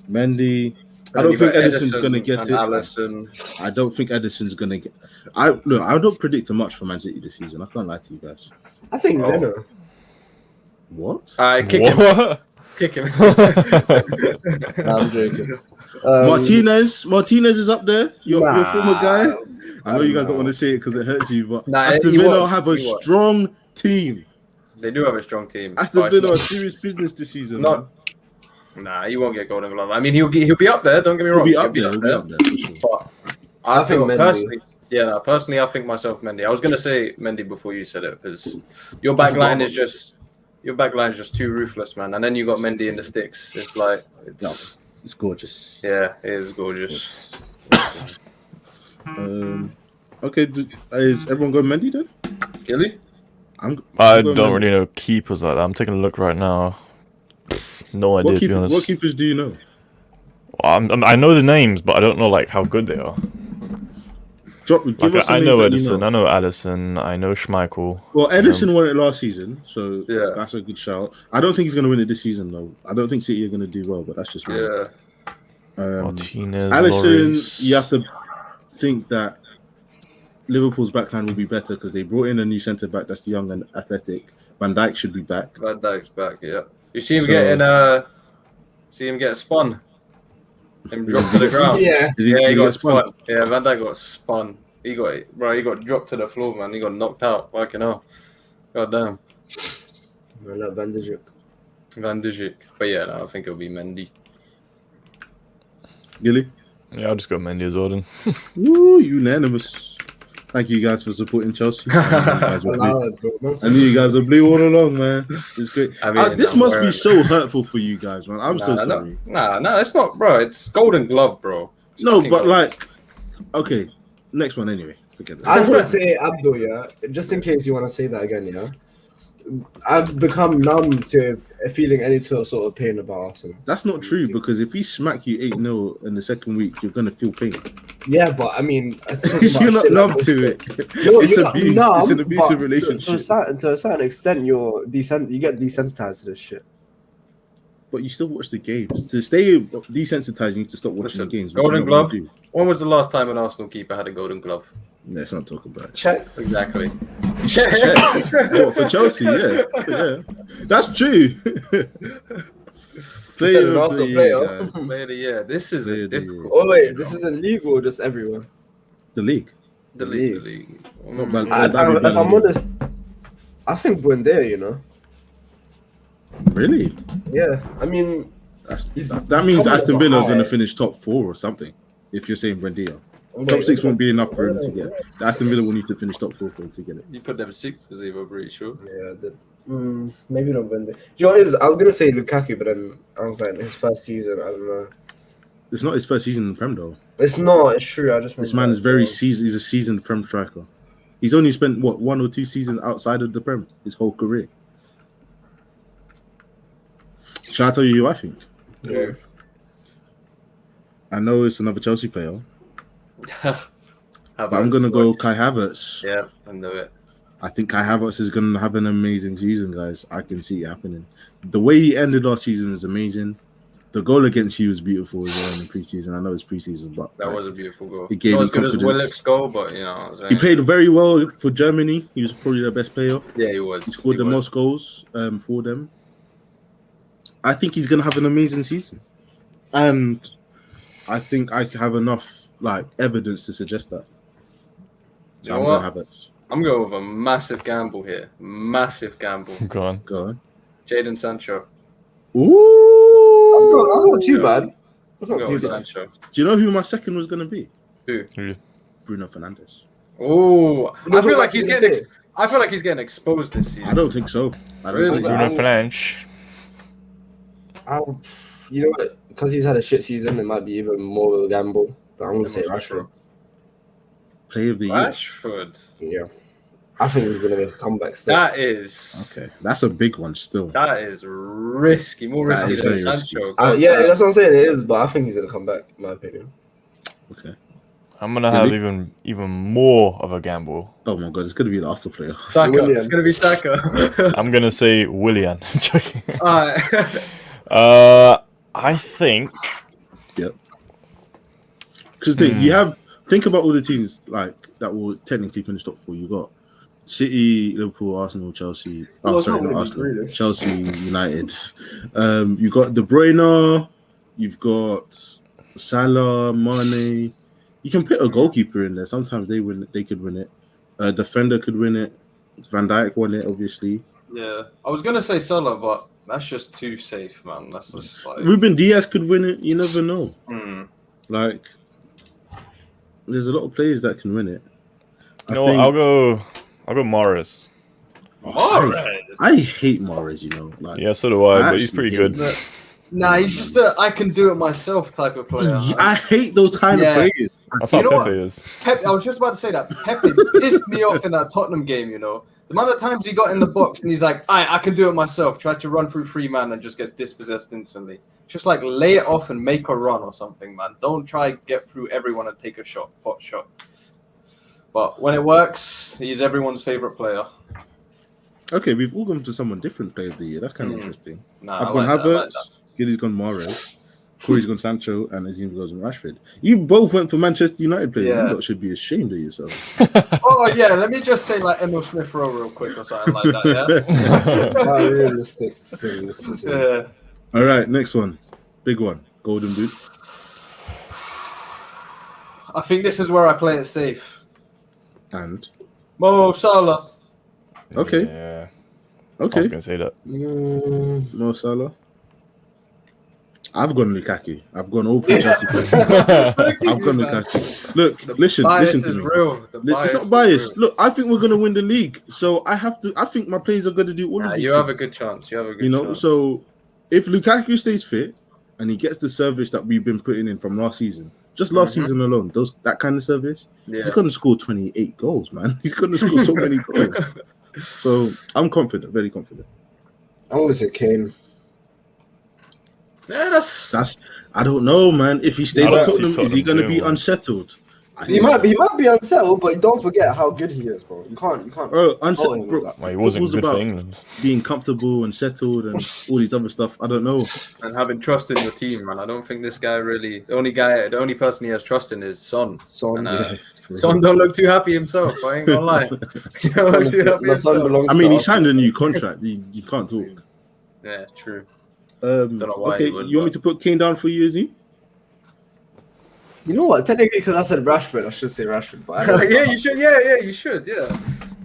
Mendy. I don't think Edison's going to get it. Allison. I don't think Edison's going to get. I don't predict much for Man City this season. I can't lie to you guys. I think Leno. What? Kick him. Kick him. I'm joking. Martinez is up there. Your former guy. I know you guys don't want to say it because it hurts you, but Aston Villa have a strong team. They do have a strong team. Aston Villa are serious business this season. Nah, he won't get Golden Glove. I mean, he'll be up there. Don't get me wrong. He'll be up there for sure. But I think personally, I think myself Mendy. I was gonna say Mendy before you said it because your back line is just too ruthless, man. And then you got Mendy in the sticks. It's like it's gorgeous. Yeah, it is gorgeous. Okay, is everyone going Mendy then? Gilly? I don't really know keepers like that. I'm taking a look right now. No idea, to be honest. What keepers do you know? I know the names, but I don't know like how good they are. I know Edison, I know Allison, I know Schmeichel. Well, Edison won it last season, so that's a good shout. I don't think he's going to win it this season, though. I don't think City are going to do well, but that's just me. Martinez, Allison, Lloris. you have to think that Liverpool's backline will be better because they brought in a new centre back that's young and athletic. Van Dijk should be back. Van Dijk's back, yeah. You see him get spun. Him dropped to the ground. He got spun. Yeah, Van Dijk got spun. He got dropped to the floor, man. He got knocked out. Fucking hell. God damn. I love Van Dijk. But yeah, no, I think it'll be Mendy. Gilly? Yeah, I'll just go Mendy as well then. Woo, unanimous. Thank you guys for supporting Chelsea. I knew you guys were blue all along, man. It's great. This must be so hurtful for you guys, man. I'm so sorry. Nah, it's not, bro. It's Golden Glove, bro. Okay, next one anyway. Forget that. I just want to say, Abdul, yeah, just in case you want to say that again, yeah. I've become numb to feeling any sort of pain about Arsenal. That's not true because if we smack you 8-0 in the second week, you're gonna feel pain. Yeah, but I mean, you're not numb to it. It's abuse. It's an abusive relationship. To a certain extent, you get desensitized to this shit. But you still watch the games. To stay desensitized, you need to stop watching the games. Golden Glove. When was the last time an Arsenal keeper had a Golden Glove? Let's not talk about it. Check. Exactly. Check. What, for Chelsea, yeah. That's true. Player of the year. This is difficult. Oh wait, this is in league or just everywhere? The league. The league. Not bad. If I'm honest, I think Buendia, you know. Really? Yeah. I mean, that means Aston Villa are going to finish top 4 or something. If you're saying Buendia. Top 6 won't be enough for him to get. Aston Villa will need to finish top 4 for him to get it. You put them 6th for Zero, I'm pretty sure. Yeah, I did. Maybe not Buendia. You know what it is? I was going to say Lukaku, but then I was like, his first season, I don't know. It's not his first season in the Prem, though. It's not. It's true. This man is he's a seasoned Prem striker. He's only spent, 1 or 2 seasons outside of the Prem his whole career. Shall I tell you who I think? Yeah. I know it's another Chelsea player. But I'm going to go Kai Havertz. Yeah, I know it. I think Kai Havertz is going to have an amazing season, guys. I can see it happening. The way he ended last season is amazing. The goal against you was beautiful as well in the preseason. I know it's preseason, but that was a beautiful goal. It gave not him as good confidence. as Willock's goal, but you know, he played very well for Germany. He was probably their best player. Yeah, he was. He scored the most goals for them. I think he's going to have an amazing season, and I think I have enough evidence to suggest that. So I'm going to have it. I'm going with a massive gamble here. Massive gamble. Go on. Jaden Sancho. Ooh. I'm not too bad. Sancho. Do you know who my second was going to be? Who? Bruno Fernandes. Oh, I feel like he's getting exposed this season. I don't think so. Really? Bruno Fernandes. You know what? Because he's had a shit season, it might be even more of a gamble. But I'm going to say Rashford. Player of the year. Rashford. Yeah. I think he's going to make a comeback still. That is... Okay, that's a big one still. That is risky. More That risky is than very Sancho. risky. Yeah, that's what I'm saying. It is, but I think he's going to come back, in my opinion. Okay. I'm gonna have even more of a gamble. Oh my god, it's gonna be an Arsenal player. Saka. Willian. It's going to be Saka. I'm gonna say Willian. I'm joking. Alright. I think. Yep. Because think about all the teams like that will technically finish top 4. You got City, Liverpool, Arsenal, Chelsea. Well, Oh, it's sorry, not not really Arsenal. really. Chelsea, United. You got De Bruyne. You've got Salah, Mane. You can put a goalkeeper in there. Sometimes they could win it. A defender could win it. Van Dijk won it, obviously. Yeah. I was going to say Salah, but that's just too safe, man. That's just like... Ruben Diaz could win it. You never know. Like, there's a lot of players that can win it. I'll go Mahrez. I hate Mahrez, you know. Like, Yeah, so do I, but he's pretty good. Nah, he's just a I can do it myself type of player. I hate those kind of players. That's how You know Pepe is. I was just about to say that. Pepe pissed me off in that Tottenham game, you know. The amount of times he got in the box and he's like, I can do it myself, tries to run through 3 man and just gets dispossessed instantly. Just like lay it off and make a run or something, man. Don't try get through everyone and take a pot shot. But when it works, he's everyone's favourite player. Okay, we've all gone to someone different player of the year. That's kind of interesting. Nah, I've gone Havertz, Gilly's gone Mahrez, Corey's gone Sancho, and Azim goes on Rashford. You both went for Manchester United players. Yeah. You lot should be ashamed of yourself. Oh, yeah, let me just say like Emil Smith-Rowe real quick or something like that, yeah? Not realistic. Yeah. All right, next one. Big one. Golden Boot. I think this is where I play it safe. And? Mo Salah. Okay. Yeah. I Okay. was gonna say that. Mo Salah. I've gone Lukaku. I've gone all for Chelsea players. I've gone Lukaku. Look, listen to me. Real. It's not biased. Look, I think we're going to win the league. So I think my players are going to do all of these you things. have a good chance. Chance. So if Lukaku stays fit and he gets the service that we've been putting in from last season, just last season alone, that kind of service, he's going to score 28 goals, man. He's going to score so many goals. So I'm confident, very confident. I'm going to say Kane. Yeah, that's. I don't know, man. If he stays at Tottenham, is he going to be unsettled? He might be unsettled, but don't forget how good he is, bro. You can't. Bro, unsettled. Bro, well, he wasn't good about for England. Being comfortable and settled and all these other stuff. I don't know. And having trust in your team, man. I don't think this guy really. The only person he has trust in is Son. Son, Son don't look too happy himself. I ain't gonna lie. He don't look too happy himself. I mean, he signed a new contract. You can't talk. Yeah, true. Don't know why. Okay, you want me to put Kane down for you, Izzy? You know what? Technically, because I said Rashford, I should say Rashford. But yeah, you should. Yeah, you should. Yeah,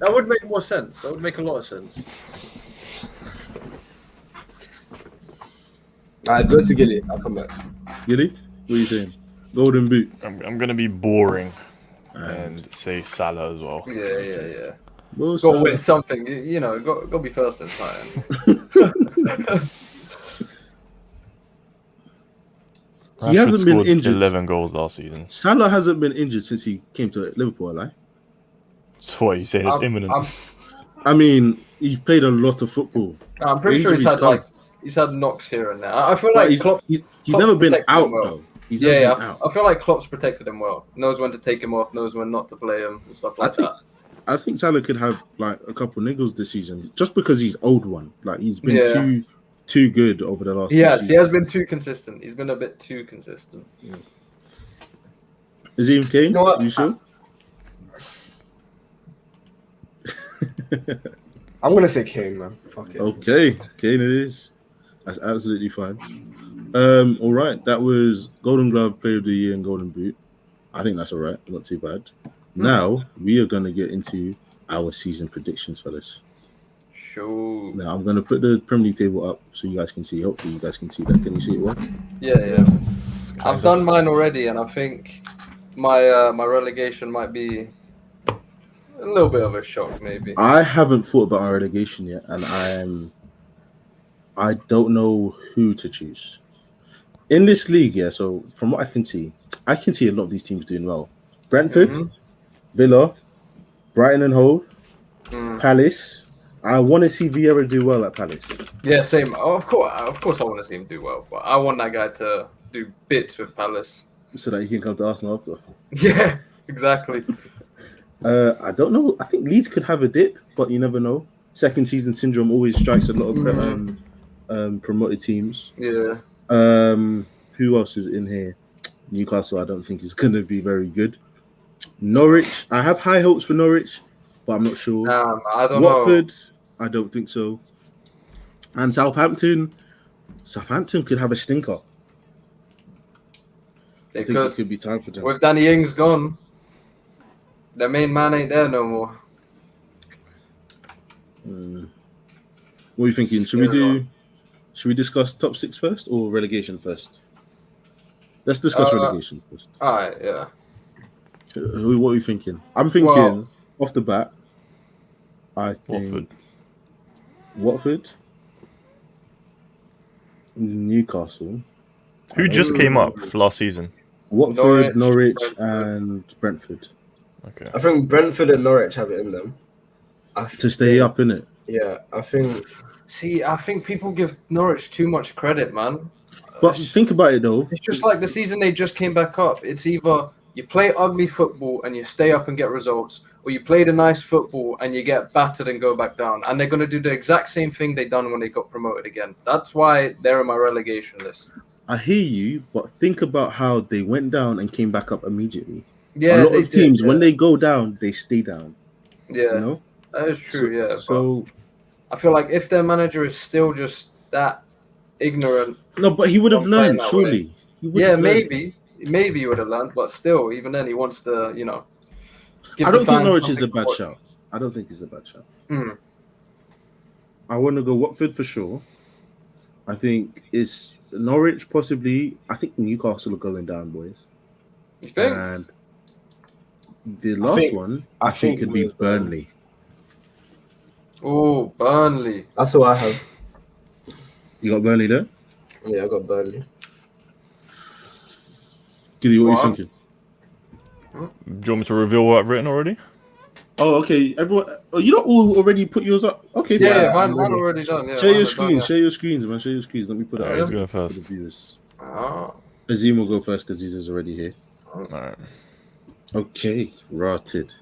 that would make more sense. That would make a lot of sense. Alright, go to Gilly. I'll come back. Gilly, what are you saying? Golden Boot. I'm gonna be boring and say Salah as well. Yeah. Well, go win something. You know, go be first in something. He hasn't been injured. 11 goals last season. Salah hasn't been injured since he came to Liverpool, right? So what, you saying it's imminent? I mean, he's played a lot of football. I'm pretty sure he's had knocks here and there. I feel like he's never been out though. He's never been out. I feel like Klopp's protected him well. Knows when to take him off, knows when not to play him, and stuff like that. I think Salah could have like a couple niggles this season, just because he's old one. Like he's been too good over the last. He has been too consistent. He's been a bit too consistent. Yeah. Is he in Kane? You know what? You sure? I'm gonna say Kane, man. Fuck it. Okay, Kane it is. That's absolutely fine. All right, that was Golden Glove, Player of the Year, and Golden Boot. I think that's all right. Not too bad. Now we are gonna get into our season predictions, fellas. Sure. Now I'm gonna put the Premier League table up so you guys can see. Hopefully, you guys can see that. Can you see it well? Yeah. I've done mine already, and I think my my relegation might be a little bit of a shock, maybe. I haven't thought about my relegation yet, and I don't know who to choose in this league. Yeah, so from what I can see a lot of these teams doing well. Brentford, Villa, Brighton and Hove, Palace. I want to see Vieira do well at Palace. Yeah, same. Oh, of course, I want to see him do well, but I want that guy to do bits with Palace so that he can come to Arsenal after. Yeah, exactly. I don't know. I think Leeds could have a dip, but you never know. Second season syndrome always strikes a lot of promoted teams. Yeah. Who else is in here? Newcastle, I don't think is going to be very good. Norwich, I have high hopes for Norwich, but I'm not sure. I don't Watford, know. I don't think so. And Southampton could have a stinker. They I think it could be time for them. With Danny Ings gone, their main man ain't there no more. What are you thinking? Should we discuss top 6 first or relegation first? Let's discuss relegation first. All right, yeah. What are you thinking? I'm thinking off the bat. I think Watford, Newcastle. Who just came up last season? Watford, Norwich and Brentford. Okay. I think Brentford and Norwich have it in them. To stay up, innit? Yeah, I think. See, I think people give Norwich too much credit, man. But think about it though. It's just like the season they just came back up. It's either you play ugly football and you stay up and get results, or you play the nice football and you get battered and go back down. And they're going to do the exact same thing they done when they got promoted again. That's why they're in my relegation list. I hear you, but think about how they went down and came back up immediately. Yeah, a lot of teams, when they go down, they stay down. Yeah, you know? That is true, So I feel like if their manager is still just that ignorant... No, but he would have learned, surely. Maybe he would have learned, but still, even then, he wants to, I don't think Norwich is a bad shout. I don't think it's a bad shout. I want to go Watford for sure. I think it's Norwich, possibly. I think Newcastle are going down, boys. You think? And the last one, I think could be Burnley. Oh, Burnley. That's what I have. You got Burnley there? Yeah, I got Burnley. Giddy, what are you thinking? Do you want me to reveal what I've written already? Oh, okay. Everyone, you not all already put yours up? Okay, yeah, mine already done. Yeah, share your screens. Share your screens, man. Share your screens. Let me put it out. Who's going first? For the viewers. Oh. Azim will go first because he's already here. All right. Okay, rotted.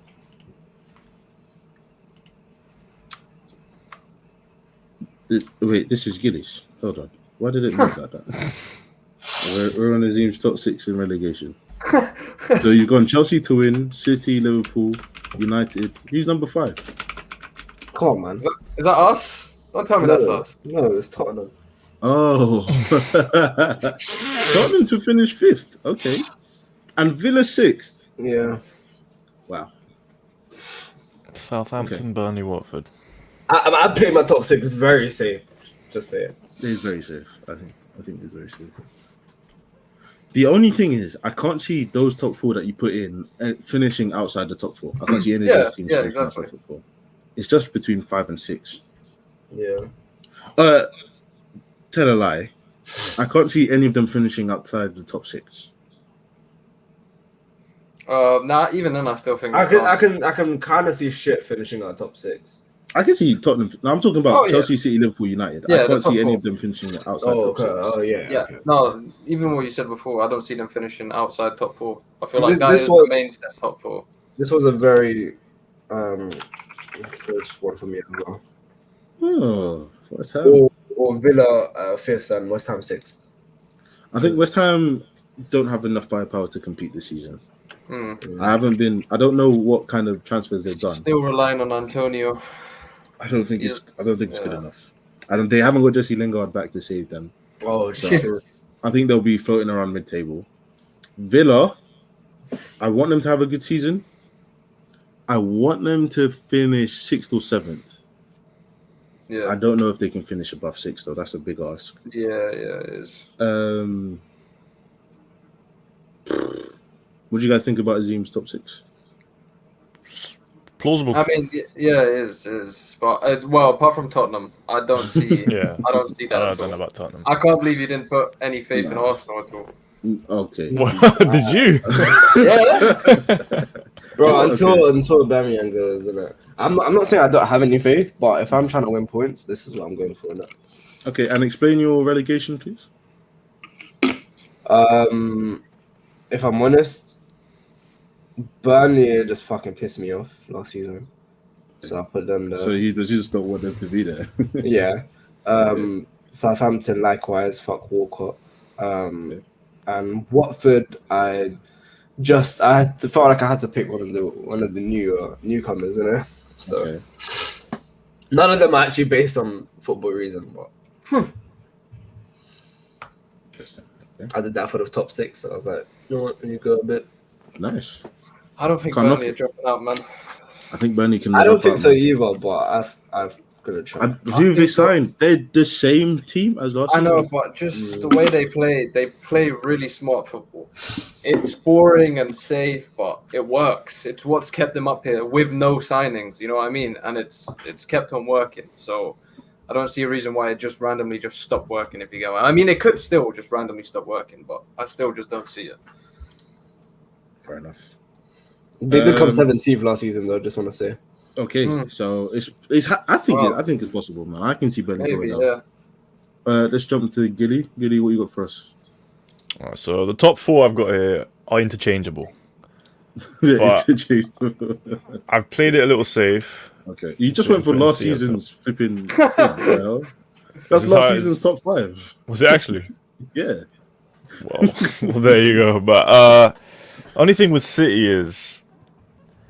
This is Gillish. Hold on. Why did it look like that? We're on Azim's top 6 in relegation. So you've gone Chelsea to win, City, Liverpool, United. Who's number 5? Come on, man. Is that us? Don't tell me that's us. No, it's Tottenham. Oh. Tottenham to finish 5th. Okay. And Villa 6th. Yeah. Wow. Southampton, Burnley, Watford. I play my top 6 very safe. Just say it. It's very safe. I think it's very safe. The only thing is, I can't see those top 4 that you put in finishing outside the top 4. I can't see any of those teams finishing outside top 4. It's just between 5 and 6. Yeah. Tell a lie. I can't see any of them finishing outside the top 6. Nah, even then, I still think I can kind of see shit finishing our top 6. I can see Tottenham. No, I'm talking about Chelsea, City, Liverpool, United. I can't see any of them finishing outside top 6. Oh, yeah. Yeah. Okay. No, even what you said before, I don't see them finishing outside top 4. I feel like that is the main set top 4. This was a very first one for me as well. Oh, West Ham. Or Villa 5th and West Ham 6th. I think West Ham don't have enough firepower to compete this season. I don't know what kind of transfers they've done. Still relying on Antonio. I don't think it's good enough. They haven't got Jesse Lingard back to save them. Oh, so shit. I think they'll be floating around mid-table. Villa, I want them to have a good season. I want them to finish 6th or 7th. Yeah. I don't know if they can finish above 6th, though. That's a big ask. Yeah, it is. What do you guys think about Azim's top 6? Plausible. I mean, yeah, it is. But well, apart from Tottenham, I don't see. Yeah. I don't see that I at don't know all. about Tottenham. I can't believe you didn't put any faith in No. Arsenal at all. Okay. What did you? Yeah. Bro, until Okay. Aubameyang goes, innit? I'm not saying I don't have any faith, but if I'm trying to win points, this is what I'm going for. Innit? Okay, and explain your relegation, please. If I'm honest, Burnley just fucking pissed me off last season, so I put them there. So you just don't want them to be there. Yeah. Southampton likewise. Fuck Walcott. And Watford, I felt like I had to pick one of the newcomers, you know. So Okay. none of them are actually based on football reason, but Interesting. Okay. I did that for the top 6. So I was like, you know what, you go a bit. Nice. I don't think Can't knock Burnley are it. dropping out, man. I think Burnley can. I move don't up think out, so man. either, but I've gonna try. Who have they think so. signed? They're the same team as last I know, season. but just the way they play really smart football. It's boring and safe, but it works. It's what's kept them up here with no signings. You know what I mean? And it's kept on working. So I don't see a reason why it just randomly just stopped working. If you go, I mean, it could still just randomly stop working, but I still just don't see it. Fair enough. They did come 17th last season, though. Just want to say. Okay, so it's. I think it's possible, man. I can see Burnley Maybe, going down. yeah. Let's jump to Gilly. Gilly, what you got for us? All right, so the top 4 I've got here are interchangeable. I've played it a little safe. Okay, you just So went for put in last Seattle. season's flipping. That's This is last how season's top 5. Was it actually? Yeah. Well, there you go. But only thing with City is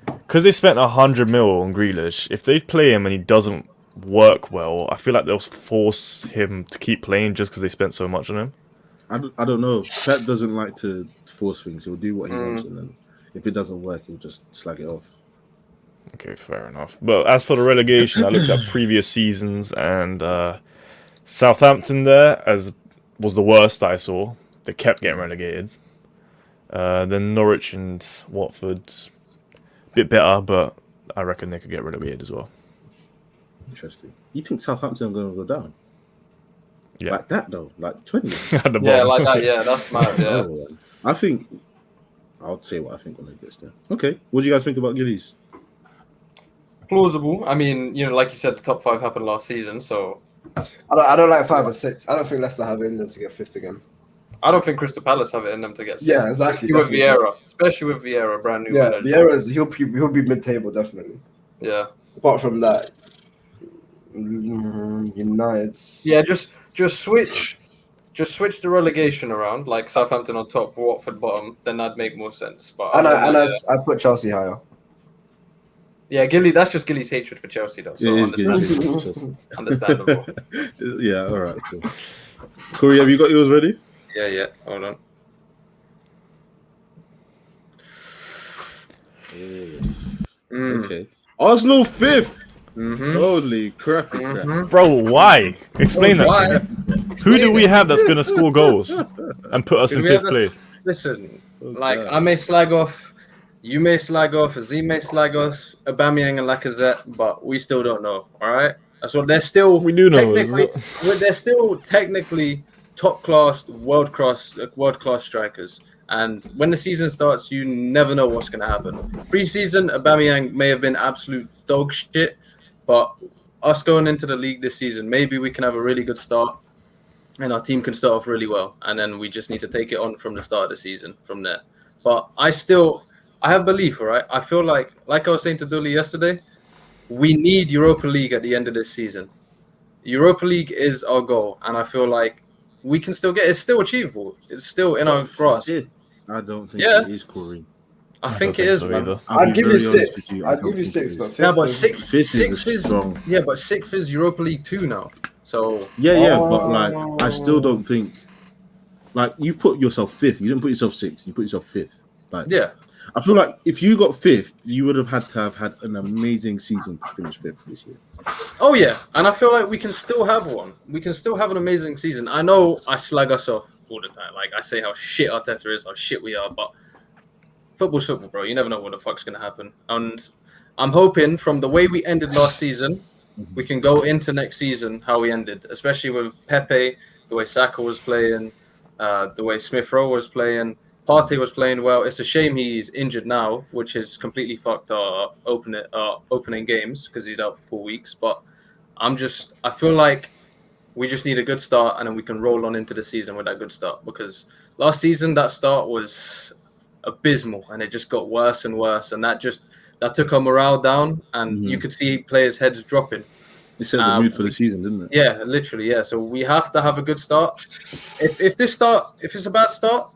because they spent 100 mil on Grealish. If they play him and he doesn't work well, I feel like they'll force him to keep playing just because they spent so much on him. I don't know. Pep doesn't like to force things. He'll do what he wants, and then if it doesn't work, he'll just slag it off. Okay, fair enough. But as for the relegation, I looked at previous seasons, and Southampton there was the worst that I saw. They kept getting relegated. Then Norwich and Watford, a bit better, but I reckon they could get relegated as well. Interesting. You think Southampton are going to go down? Yeah, Like that though, like 20. at the Yeah, bottom. like that. Yeah, that's mad. Yeah. Oh, I think I'll say what I think when it gets there. Okay, what do you guys think about Gillies? Plausible. I mean, like you said, the top 5 happened last season, so I don't like 5 or 6. I don't think Leicester have it in them to get 5th again. I don't think Crystal Palace have it in them to get 6th. Yeah, exactly, Especially with Vieira, brand new Yeah, manager. Vieira's he'll be mid-table definitely. Yeah. Apart from that, United. Yeah, just switch the relegation around, like Southampton on top, Watford bottom, then that'd make more sense. But I put Chelsea higher. yeah, Gilly, that's just Gilly's hatred for Chelsea though. So It is understandable. Understandable. Yeah, all right. Cool. Corey, have you got yours ready? Yeah. Hold on. Okay. Arsenal 5th. Mm-hmm. Holy crap! Bro, why? Explain that to me. Who do we have that's going to score goals and put us in 5th place? Listen, like I may slag off, you may slag off, Z may slag off, Aubameyang and Lacazette, but we still don't know. All right, that's what they're still. We do know, they're still technically top class, world class strikers. And when the season starts, you never know what's going to happen. Pre-season, Aubameyang may have been absolute dog shit, but us going into the league this season, maybe we can have a really good start, and our team can start off really well. And then we just need to take it on from the start of the season from there. But I have belief, all right? I feel like I was saying to Dully yesterday, we need Europa League at the end of this season. Europa League is our goal, and I feel like we can still get it. It's still achievable. It's still in our grasp. I don't think it is, Corey. I think it is, so man. either. I'd give you 6. I'd give you 6, but No, but sixth is strong. Yeah, but 6th is Europa League 2 now. So Yeah, but like I still don't think like you put yourself 5th. You didn't put yourself 6th. You put yourself 5th. Like yeah, I feel like if you got 5th, you would have had an amazing season to finish 5th this year. oh yeah, and I feel like we can still have one. We can still have an amazing season. I know I slag us off all the time. Like I say how shit Arteta is, how shit we are, but football's football, bro. You never know what the fuck's gonna happen. And I'm hoping from the way we ended last season, we can go into next season how we ended, especially with Pepe, the way Saka was playing, the way Smith Rowe was playing. Partey was playing well. It's a shame he's injured now, which has completely fucked our opening games because he's out for 4 weeks. But I feel like we just need a good start, and then we can roll on into the season with that good start. Because last season that start was abysmal, and it just got worse and worse, and that took our morale down, and you could see players' heads dropping. It set the mood for the season, didn't it? Yeah, literally, yeah. So we have to have a good start. If it's a bad start,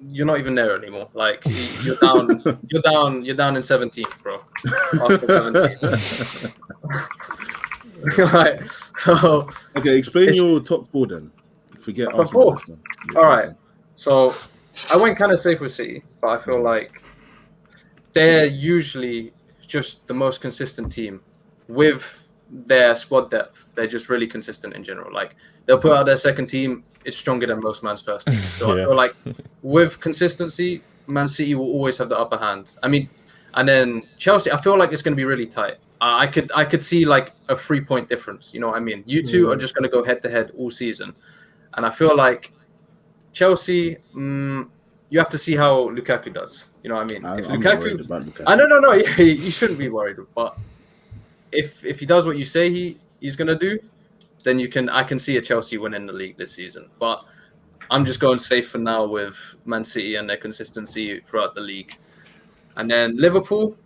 you're not even there anymore. Like you're down, you're down in 17th, bro. After 17th. Right. So okay, explain your top 4 then. Forget top Arsenal. 4. All right. So I went kind of safe with City, but I feel like they're usually just the most consistent team with their squad depth. They're just really consistent in general. Like they'll put out their second team, it's stronger than most man's first team. So I feel like with consistency, Man City will always have the upper hand. I mean, and then Chelsea, I feel like it's going to be really tight. I could see like a 3-point difference. You know what I mean? You two are just going to go head to head all season, and I feel like Chelsea. You have to see how Lukaku does. You know what I mean? I'm worried about Lukaku. No. You shouldn't be worried. But if he does what you say he's gonna do, then I can see a Chelsea winning the league this season. But I'm just going safe for now with Man City and their consistency throughout the league. And then Liverpool,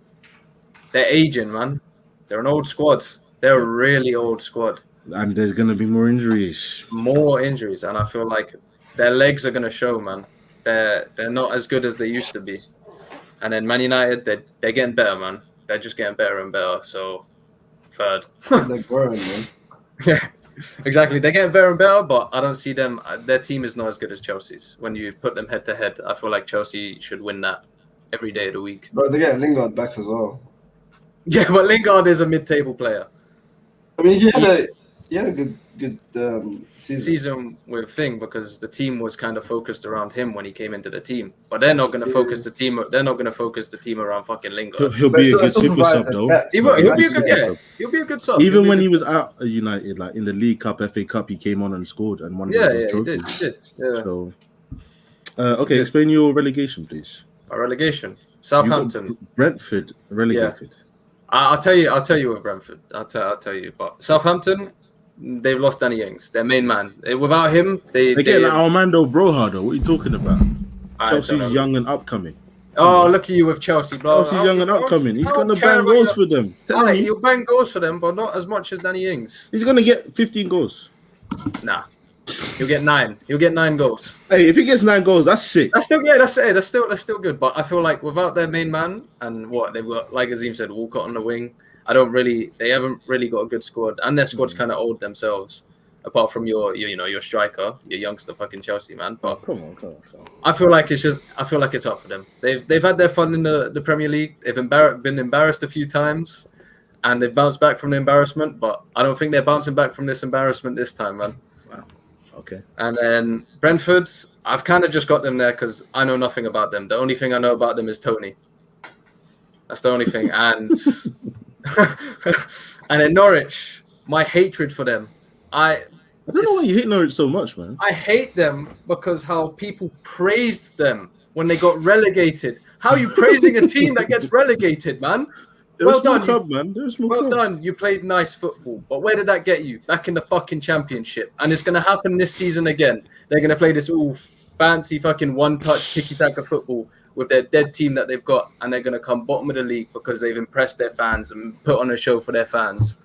they're aging, man. They're an old squad. They're a really old squad. And there's gonna be more injuries. More injuries, and I feel like their legs are gonna show, man. They're not as good as they used to be. And then Man United, they're getting better, man. They're just getting better and better. So, 3rd. They're growing, man. Yeah, exactly. They're getting better and better, but I don't see them. Their team is not as good as Chelsea's. When you put them head to head, I feel like Chelsea should win that every day of the week. But they get Lingard back as well. Yeah, but Lingard is a mid-table player. I mean, he had a good Season with thing because the team was kind of focused around him when he came into the team. But they're not going to focus the team. They're not going to focus the team around fucking Lingard. He'll be a good super sub though. He'll be a good. Yeah, he'll be a good sub. Even when he was out at United, like in the League Cup, FA Cup, he came on and scored and won the trophies. He did. Yeah. So, okay, explain your relegation, please. Our relegation, Southampton, Brentford relegated. Yeah. I'll tell you with Brentford. I'll tell you. But Southampton, they've lost Danny Ings, their main man. Without him, they get like Armando Broja though. What are you talking about? Chelsea's young and upcoming. Oh, look at you with Chelsea, bro. Chelsea's young and upcoming. He's gonna bang goals for them. He'll bang goals for them, but not as much as Danny Ings. He's gonna get 15 goals. Nah. He'll get 9. He'll get 9 goals. Hey, if he gets 9 goals, that's sick. That's still good. But I feel like without their main man and what they've got, like Azim said, Walcott on the wing. They haven't really got a good squad, and their squad's kind of old themselves. Apart from your striker, your youngster, fucking Chelsea man. But come on. I feel like it's up for them. They've had their fun in the Premier League. They've been embarrassed a few times, and they've bounced back from the embarrassment. But I don't think they're bouncing back from this embarrassment this time, man. Wow. Okay. And then Brentford, I've kind of just got them there because I know nothing about them. The only thing I know about them is Tony. That's the only thing. And and then Norwich, my hatred for them. I don't know why you hate Norwich so much, man. I hate them because how people praised them when they got relegated. How are you praising a team that gets relegated, man? They're a small club, man. Well done. You played nice football. But where did that get you? Back in the fucking championship. And it's going to happen this season again. They're going to play this all fancy fucking one-touch tiki-taka football with their dead team that they've got. And they're going to come bottom of the league because they've impressed their fans and put on a show for their fans.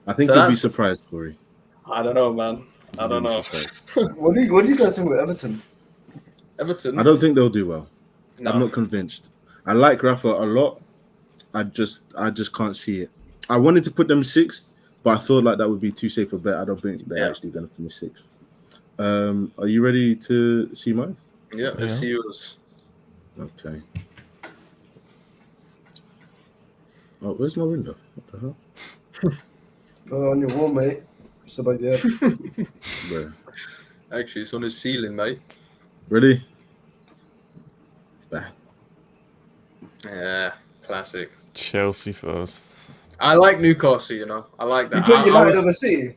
I think you'll be surprised, Corey. I don't know, man. I don't know. What do you guys think with Everton? Everton? I don't think they'll do well. No. I'm not convinced. I like Rafa a lot. I just can't see it. I wanted to put them 6th, but I thought like that would be too safe a bet. I don't think they're actually going to finish 6th. Are you ready to see mine? Yeah, let's see yours. Okay. Oh, where's my window? What the hell? On your wall, mate. So about yeah. Where? Actually, it's on his ceiling, mate. Ready? Bang. Yeah, classic. Chelsea first. I like Newcastle, you know. I like that. You put I United was- over City.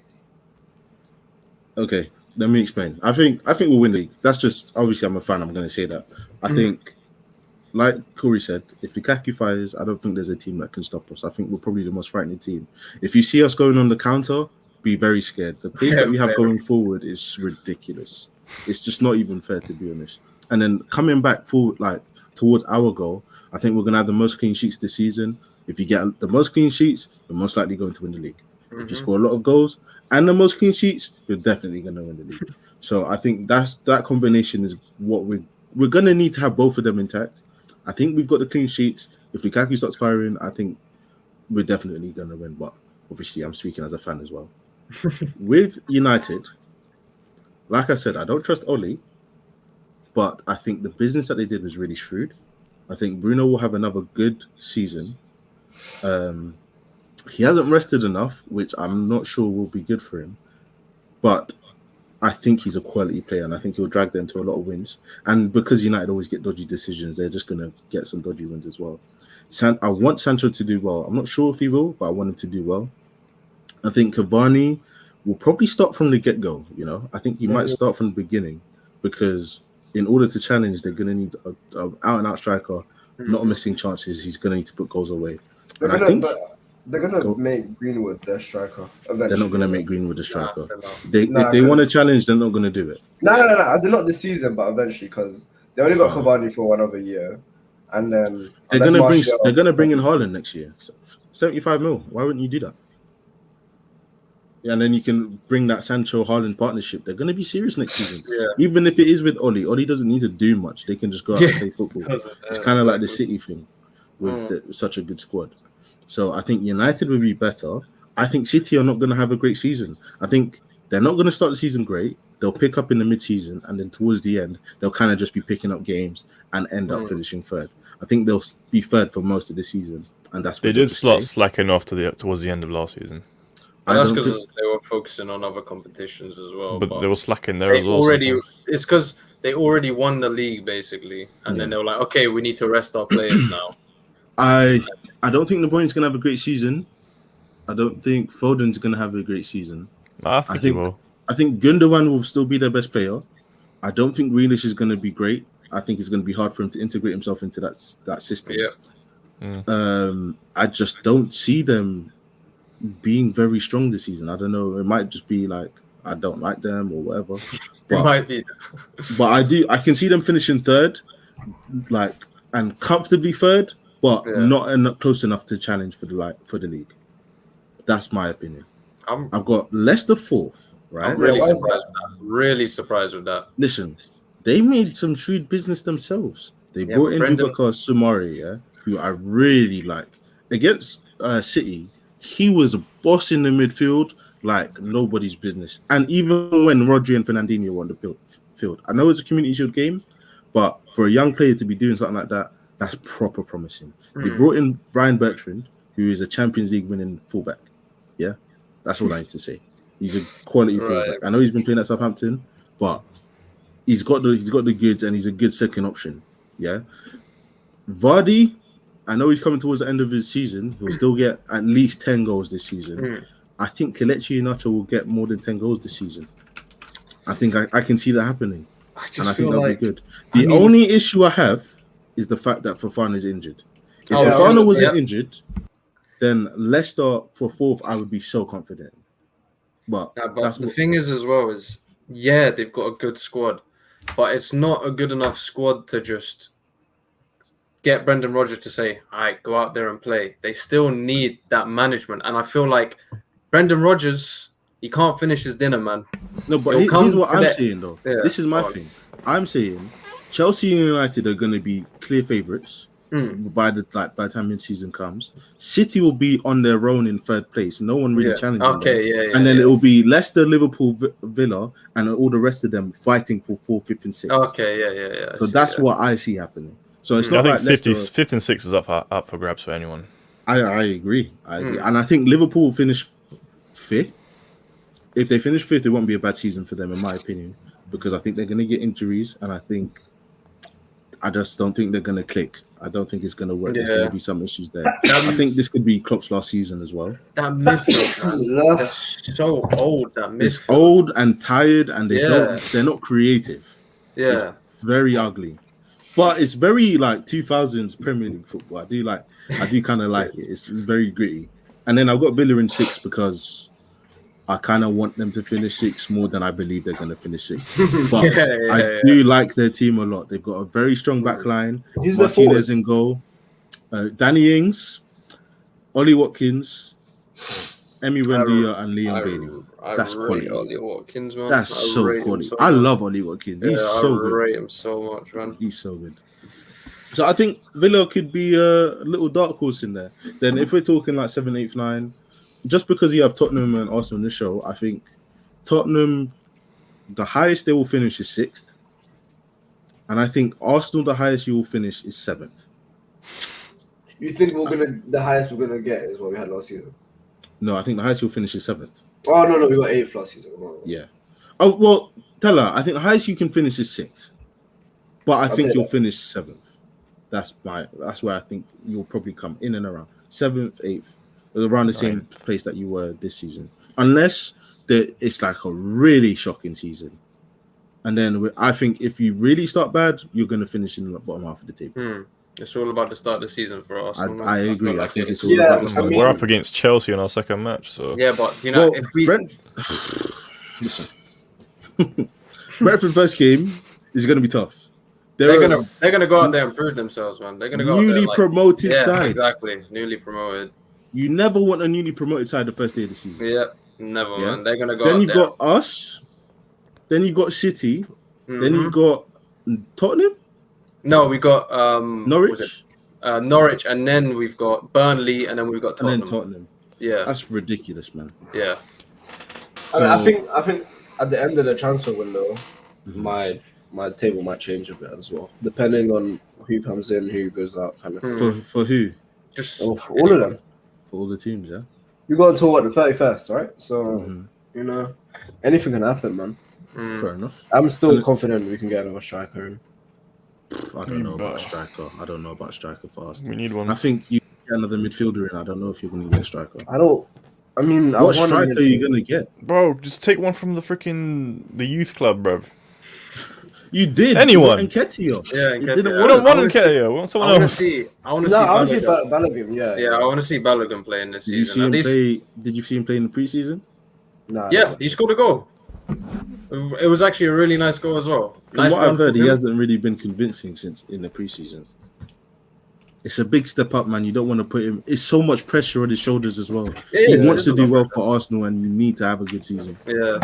Okay, let me explain. I think we'll win the league. That's just obviously I'm a fan. I'm going to say that. I think, like Corey said, if Lukaku fires, I don't think there's a team that can stop us. I think we're probably the most frightening team. If you see us going on the counter, be very scared. The pace that we have going forward is ridiculous. It's just not even fair, to be honest. And then coming back forward, like towards our goal, I think we're going to have the most clean sheets this season. If you get the most clean sheets, you're most likely going to win the league. If you score a lot of goals and the most clean sheets, you're definitely going to win the league. So I think that combination is what we're going to need to have both of them intact. I think we've got the clean sheets. If Lukaku starts firing, I think we're definitely going to win. But obviously, I'm speaking as a fan as well. With United, like I said, I don't trust Ole, but I think the business that they did was really shrewd. I think Bruno will have another good season. He hasn't rested enough, which I'm not sure will be good for him. But I think he's a quality player, and I think he'll drag them to a lot of wins. And because United always get dodgy decisions, they're just going to get some dodgy wins as well. I want Sancho to do well. I'm not sure if he will, but I want him to do well. I think Cavani will probably start from the get-go, you know. I think he might start from the beginning because in order to challenge, they're going to need an out-and-out striker, not missing chances. He's going to need to put goals away. They're gonna make Greenwood their striker. Eventually. They're not going to make Greenwood the striker. Nah, If they want to challenge, they're not going to do it. No. As in not this season, but eventually, because they only got Cavani for one other year, and then they're going to bring in Haaland next year. 75 mil. Why wouldn't you do that? Yeah, and then you can bring that Sancho Haaland partnership. They're going to be serious next season. Yeah. Even if it is with Ole. Ole doesn't need to do much. They can just go out and play football. It's kind of like the City thing with such a good squad. So I think United will be better. I think City are not going to have a great season. I think they're not going to start the season great. They'll pick up in the mid-season, and then towards the end, they'll kind of just be picking up games and end up finishing third. I think they'll be third for most of the season, and that's They did start slacking off towards the end of last season. And that's because they were focusing on other competitions as well. But they were slacking there as well. It's because they already won the league, basically. And then they were like, okay, we need to rest our players now. I don't think De Bruyne's going to have a great season. I don't think Foden's going to have a great season. I think he will. I think Gundogan will still be their best player. I don't think Grealish is going to be great. I think it's going to be hard for him to integrate himself into that system. Yeah. I just don't see them being very strong this season. I don't know. It might just be like I don't like them or whatever. But, It might be. But I can see them finishing third, and comfortably third, but not close enough to challenge for the league. That's my opinion. I've got Leicester fourth, right? I'm really surprised with that. Really surprised with that. Listen, they made some shrewd business themselves. They brought in Boubacar Soumaré, who I really like. Against City, he was a boss in the midfield like nobody's business. And even when Rodri and Fernandinho were on the field, I know it's a Community Shield game, but for a young player to be doing something like that, that's proper promising. They brought in Ryan Bertrand, who is a Champions League winning fullback. Yeah, that's all I need to say. He's a quality fullback. I know he's been playing at Southampton, but he's got the goods and he's a good second option. Yeah, Vardy, I know he's coming towards the end of his season. He'll still get at least 10 goals this season. I think Kelechi Iheanacho will get more than 10 goals this season. I think I can see that happening. I think that'll be good. The only issue I have is the fact that Fofana is injured. If Fofana wasn't injured, then Leicester for fourth, I would be so confident. But the thing is as well is, they've got a good squad, but it's not a good enough squad to just get Brendan Rodgers to say, all right, go out there and play. They still need that management. And I feel like Brendan Rodgers, he can't finish his dinner, man. No, but here's what I'm saying, though. Yeah. This is my thing. I'm saying Chelsea and United are going to be clear favourites by the time mid-season comes. City will be on their own in third place. No one really challenging them. And then it will be Leicester, Liverpool, Villa, and all the rest of them fighting for 4th, 5th, and 6th. So that's what I see happening. So it's not I think 5th and 6th is up for grabs for anyone. I agree. And I think Liverpool will finish 5th. If they finish 5th, it won't be a bad season for them, in my opinion, because I think they're going to get injuries, and I think I just don't think they're going to click. I don't think it's going to work. There's going Yeah. to be some issues there. I think this could be Klopp's last season as well. That midfield, man, they're so old. That It's midfield. old and tired, and Yeah. they're not creative. Yeah. It's very ugly. But it's very like 2000s Premier League football. I do kind of like it. It's very gritty. And then I've got Villa in 6 because I kind of want them to finish 6 more than I believe they're going to finish 6. But I do like their team a lot. They've got a very strong back line. Who's the Martinez forwards? in goal. Danny Ings, Ollie Watkins, Emi Wendia, and Leon Bailey. That's quality. Ollie Watkins, man. That's I so rate him quality. so I much. love Ollie Watkins. He's Yeah, so I good. rate him so much, man. He's so good. So I think Villa could be a little dark horse in there. Then if we're talking like 7, 8, 9, just because you have Tottenham and Arsenal in this show, I think Tottenham, the highest they will finish is 6th. And I think Arsenal, the highest you will finish is 7th. You think the highest we're gonna get is what we had last season? No, I think the highest you'll finish is 7th. Oh no, we got 8th last season. Oh. Yeah. Oh, well, tell her, I think the highest you can finish is 6th. But I I'll think take you'll that. finish 7th. That's where I think you'll probably come in and around 7th, 8th, around the same place that you were this season, unless it's like a really shocking season. And then I think if you really start bad, you're going to finish in the bottom half of the table. It's all about the start of the season for Arsenal. I feel agree. like I think it's it's all about the I start. mean- We're up against Chelsea in our second match, so Yeah, but you know, Well, if we listen, Brentford first game is going to be tough. they're gonna go out there and prove themselves, man. They're gonna go out there newly like, promoted yeah, side. exactly, newly promoted. You never want a newly promoted side the first day of the season. Yeah, never, Yeah. man. They're gonna go. Then out you've there. got us. Then you've got City. Then you've got Tottenham, no, we got was Norwich, it? Norwich, and then we've got Burnley, and then we've got and Tottenham. then Tottenham. Yeah, That's ridiculous, man. yeah. I think at the end of the transfer window, my table might change a bit as well, depending on who comes in, who goes out, kind of thing. For who? Just Oh, for all of them. For all the teams, yeah. You got until what, the 31st, right? So Mhm. you know, anything can happen, man. Fair enough. I'm still confident we can get another striker in. I don't know about a striker. I don't know about a striker for us. we need one. I think you get another midfielder in. I don't know if you're going to get a striker. I mean, What striker are you going to get? Bro, just take one from the youth club, bro. You did. Anyone. And Nketiah. Yeah, It Nketiah. didn't We work. don't want I wanna see- Nketiah. We want I someone want to else. see. I want to No, see. I want to see Balogun. Balogun. Yeah. Yeah, I want to see Balogun playing this Did you season. see At him least, play? Did you see him play in the preseason? Nah, yeah, he scored a goal. It was actually a really nice goal as well. From Nice what I've run heard, from he him. hasn't really been convincing since in the preseason. It's a big step up, man. You don't want to put him. It's so much pressure on his shoulders as well. It is, He wants it to is do a lot well of for Arsenal, and you need to have a good season. Yeah.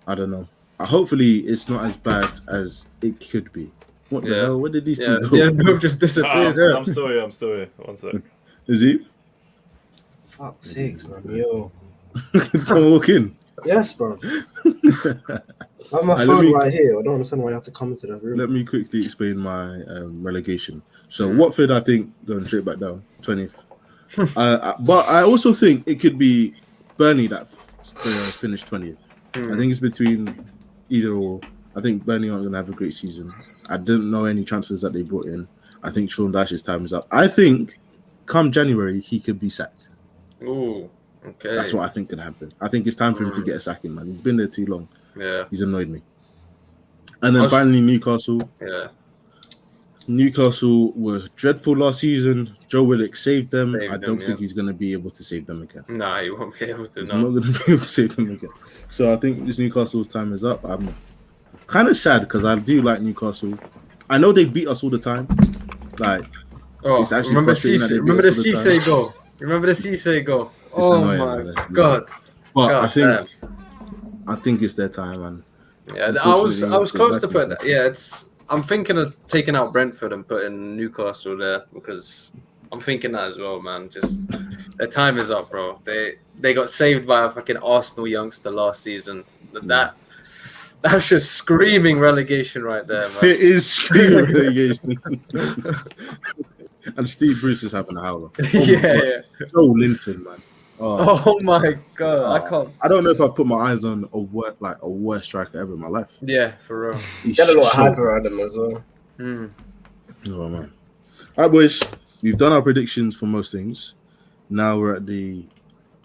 I don't know. Hopefully, it's not as bad as it could be. What the Yeah. hell? Where did these Yeah, two go? yeah, both just disappeared. Yeah. I'm still here. I'm still here. One sec. Is he? Fuck sakes, man. Yo. Can someone walk in? Yes, bro. I have my Let phone me- right here. I don't understand why you have to come into the room. Let me quickly explain my relegation. So Watford, I think, going straight back down, 20th. But I also think it could be Burnley that finished 20th. I think it's between either or. I think Burnley aren't going to have a great season. I didn't know any transfers that they brought in. I think Sean Dyche's time is up. I think come January, he could be sacked. Ooh. Okay. That's what I think can happen. I think it's time for him to get a sacking, man. He's been there too long. Yeah. He's annoyed me. And then finally, Newcastle. Yeah. Newcastle were dreadful last season. Joe Willock saved them. Saved I them, don't yeah. think he's going to be able to save them again. Nah, you won't be able to. He's No. not going to be able to save them again. So I think this Newcastle's time is up. I'm kind of sad because I do like Newcastle. I know they beat us all the time. Like, Oh, It's actually remember frustrating that they Remember beat the us all the time. Cisse goal. Remember the Cisse goal. It's Oh annoying, my man. It's annoying. god. but God I think it's their time, and Yeah, I was Unfortunately, close to it's putting. back. Yeah, I'm thinking of taking out Brentford and putting Newcastle there because I'm thinking that as well, man. Just their time is up, bro. They got saved by a fucking Arsenal youngster last season. That's just screaming relegation right there, man. it is screaming relegation. And Steve Bruce is having a howler. yeah. Joe Linton, man. Oh my god, I can't. I don't know if I've put my eyes on a worst striker ever in my life. Yeah, for real. He's Get a lot of so- hype around him as well. Oh man. All right, boys. We've done our predictions for most things. Now we're at the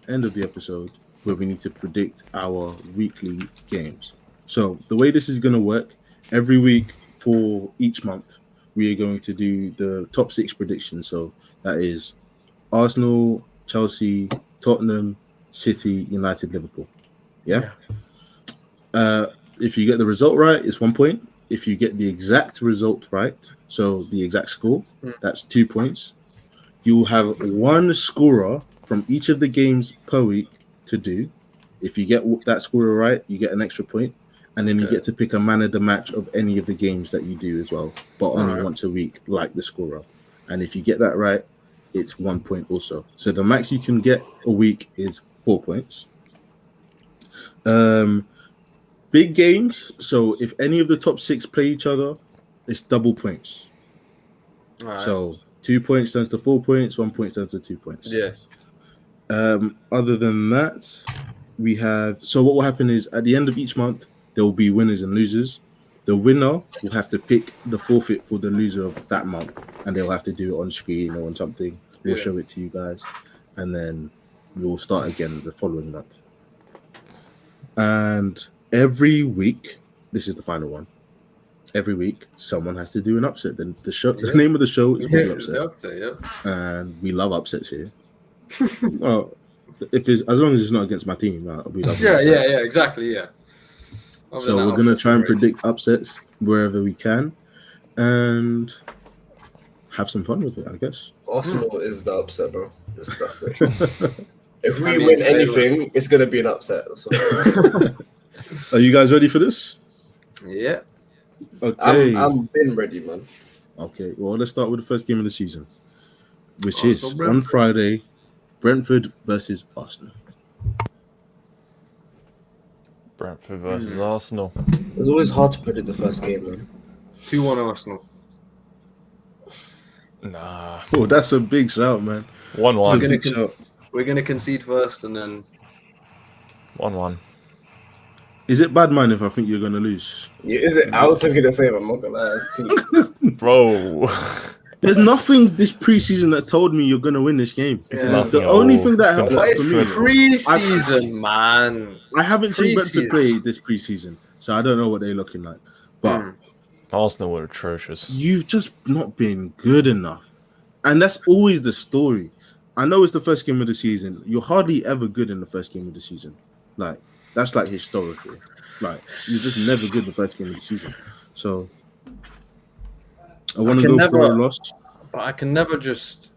end of the episode where we need to predict our weekly games. So the way this is going to work, every week for each month, we are going to do the top 6 predictions. So that is Arsenal, Chelsea, Tottenham, City, United, Liverpool. Yeah. If you get the result right, it's 1 point. If you get the exact result right, so the exact score, that's 2 points. You'll have one scorer from each of the games per week to do. If you get that scorer right, you get an extra point. And then you get to pick a man of the match of any of the games that you do as well, but only once a week, like the scorer. And if you get that right, it's 1 point also. So the max you can get a week is 4 points. Big games. So if any of the top 6 play each other, it's double points. Right. So 2 points turns to 4 points, 1 point turns to 2 points. Yeah. Other than that, we have. So what will happen is at the end of each month, there will be winners and losers. The winner will have to pick the forfeit for the loser of that month, and they'll have to do it on screen or on something. We'll show it to you guys, and then we'll start again the following month. And every week, this is the final one. Every week, someone has to do an upset. Then the name of the show is the upset. And we love upsets here. Well, if it's as long as it's not against my team, I'll be loving it. Yeah, exactly, yeah. So we're gonna try and predict upsets wherever we can, and have some fun with it, I guess. Arsenal is the upset, bro. That's it. If we win anything, it's gonna be an upset. So. Are you guys ready for this? Yeah. Okay. I'm been ready, man. Okay. Well, let's start with the first game of the season, which is on Friday, Brentford versus Arsenal. Brentford versus Arsenal. It's always hard to predict the first game, man. 2-1 Arsenal. Nah. Oh, that's a big shout, man. 1-1. We're gonna concede first, and then 1-1. Is it bad, man, if I think you're gonna lose? Yeah, is it? I was thinking the same. I'm not gonna lie. It's peak. Bro. There's nothing this preseason that told me you're gonna win this game. It's nothing. The only thing that helped it's for me, preseason, man. I haven't seen Brentford play this preseason, so I don't know what they're looking like. But Arsenal were atrocious. You've just not been good enough, and that's always the story. I know it's the first game of the season. You're hardly ever good in the first game of the season. Like that's like historical. Like you're just never good in the first game of the season. So I want to go for a loss. But I can never just,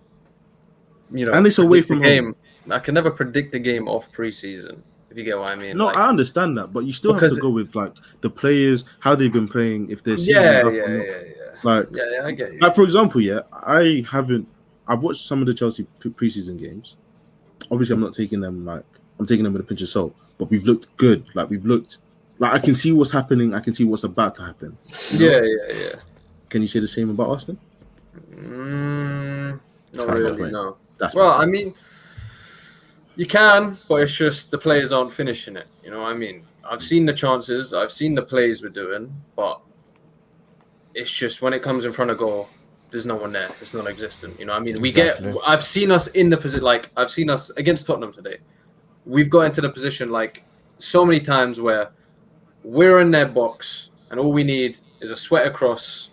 and it's away from home. I can never predict the game off preseason, if you get what I mean. No, I understand that, but you still have to go with like the players, how they've been playing, if they're yeah. Like, I get you. Like for example, I've watched some of the Chelsea preseason games. Obviously, I'm taking them with a pinch of salt, but we've looked good. Like I can see what's happening. I can see what's about to happen. Yeah. Can you say the same about Arsenal? Not really, no. I mean, you can, but it's just the players aren't finishing it. You know what I mean? I've seen the chances, I've seen the plays we're doing, but it's just when it comes in front of goal, there's no one there. It's non-existent. You know what I mean? Exactly. I've seen us in the position, like I've seen us against Tottenham today. We've got into the position like so many times where we're in their box and all we need is a sweat across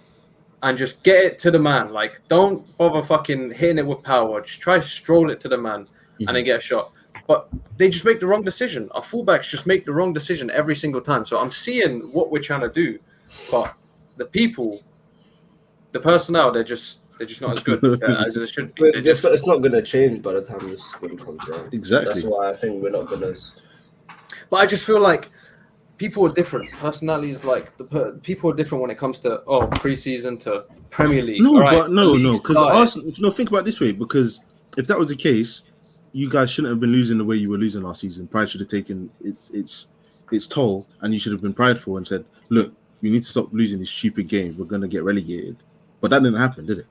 and just get it to the man. Like, don't bother fucking hitting it with power. Just try to stroll it to the man and then get a shot. But they just make the wrong decision. Our fullbacks just make the wrong decision every single time. So I'm seeing what we're trying to do, but the personnel, they're just not as good as it should be. It's not going to change by the time this game comes around. Exactly. That's why I think we're not going to. But I just feel like people are different. Personalities, like people are different when it comes to preseason to Premier League. Because Arsenal. No, think about it this way. Because if that was the case, you guys shouldn't have been losing the way you were losing last season. Pride should have taken its toll, and you should have been prideful and said, "Look, we need to stop losing these stupid games. We're going to get relegated." But that didn't happen, did it?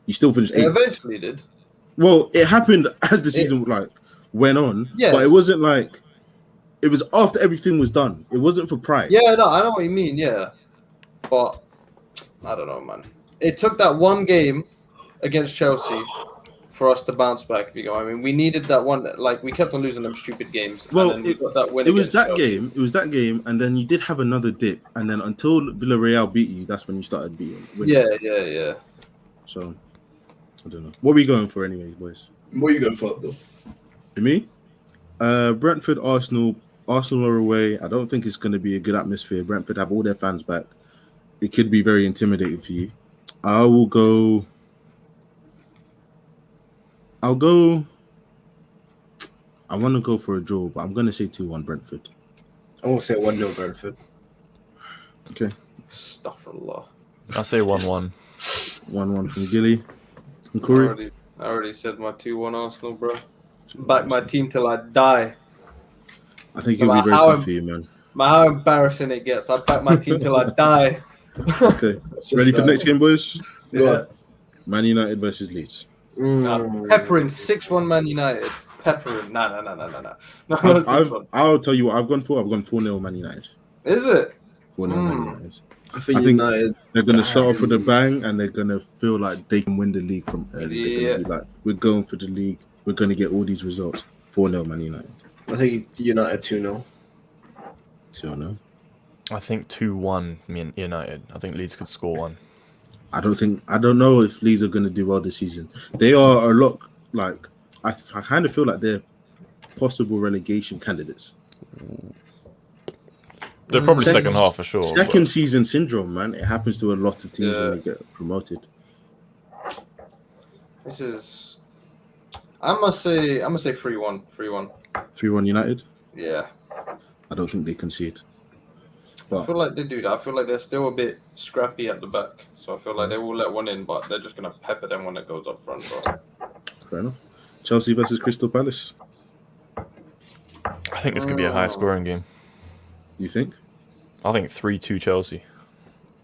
You still finished 8th. It eventually did. Well, it happened as the season went on. Yeah. But it wasn't like it was after everything was done. It wasn't for pride. Yeah, no, I know what you mean. Yeah, but I don't know, man. it took that one game against Chelsea for us to bounce back. If you go, I mean, we needed that one. Like we kept on losing them stupid games. Well, and then we got that win. It was against that Chelsea. game. It was that game, and then you did have another dip, and then until Villarreal beat you, that's when you started winning. Yeah. So I don't know. What are we going for, anyways, boys? What are you going for, though? For me, Brentford, Arsenal. Arsenal are away. I don't think it's going to be a good atmosphere. Brentford have all their fans back. It could be very intimidating for you. I want to go for a draw, but I'm going to say 2-1 Brentford. I won't say 1-0 Brentford. Okay. Astaghfirullah. I'll say 1-1. 1-1 from Gilly. And Corey? I already said my 2-1 Arsenal, bro. Back my team till I die. I think it'll be very tough for you, man. How embarrassing it gets. I back my team till I die. Okay. Ready for the next game, boys? Yeah. Man United versus Leeds. Peppering 6-1 Man United. Peppering. Nah. No, I'll tell you what I've gone for. I've gone 4-0 Man United. Is it? 4-0 Man United. I think United, they're going to start off with a bang, and they're going to feel like they can win the league from early. Yeah. They're going to be like, we're going for the league. We're going to get all these results. 4-0 Man United. I think United 2-0. 2-0. I think 2-1 United. I think Leeds could score one. I don't know if Leeds are going to do well this season. They are a lot like I kind of feel like they're possible relegation candidates. They're probably second half for sure. Second season syndrome, man. It happens to a lot of teams when they get promoted. This is. I must say 3-1. 3-1 United. Yeah. I don't think they concede. I feel like they do that. I feel like they're still a bit scrappy at the back. So I feel like they will let one in, but they're just going to pepper them when it goes up front. Bro. Fair enough. Chelsea versus Crystal Palace. I think this could be a high scoring game. Do you think? I think 3-2 Chelsea.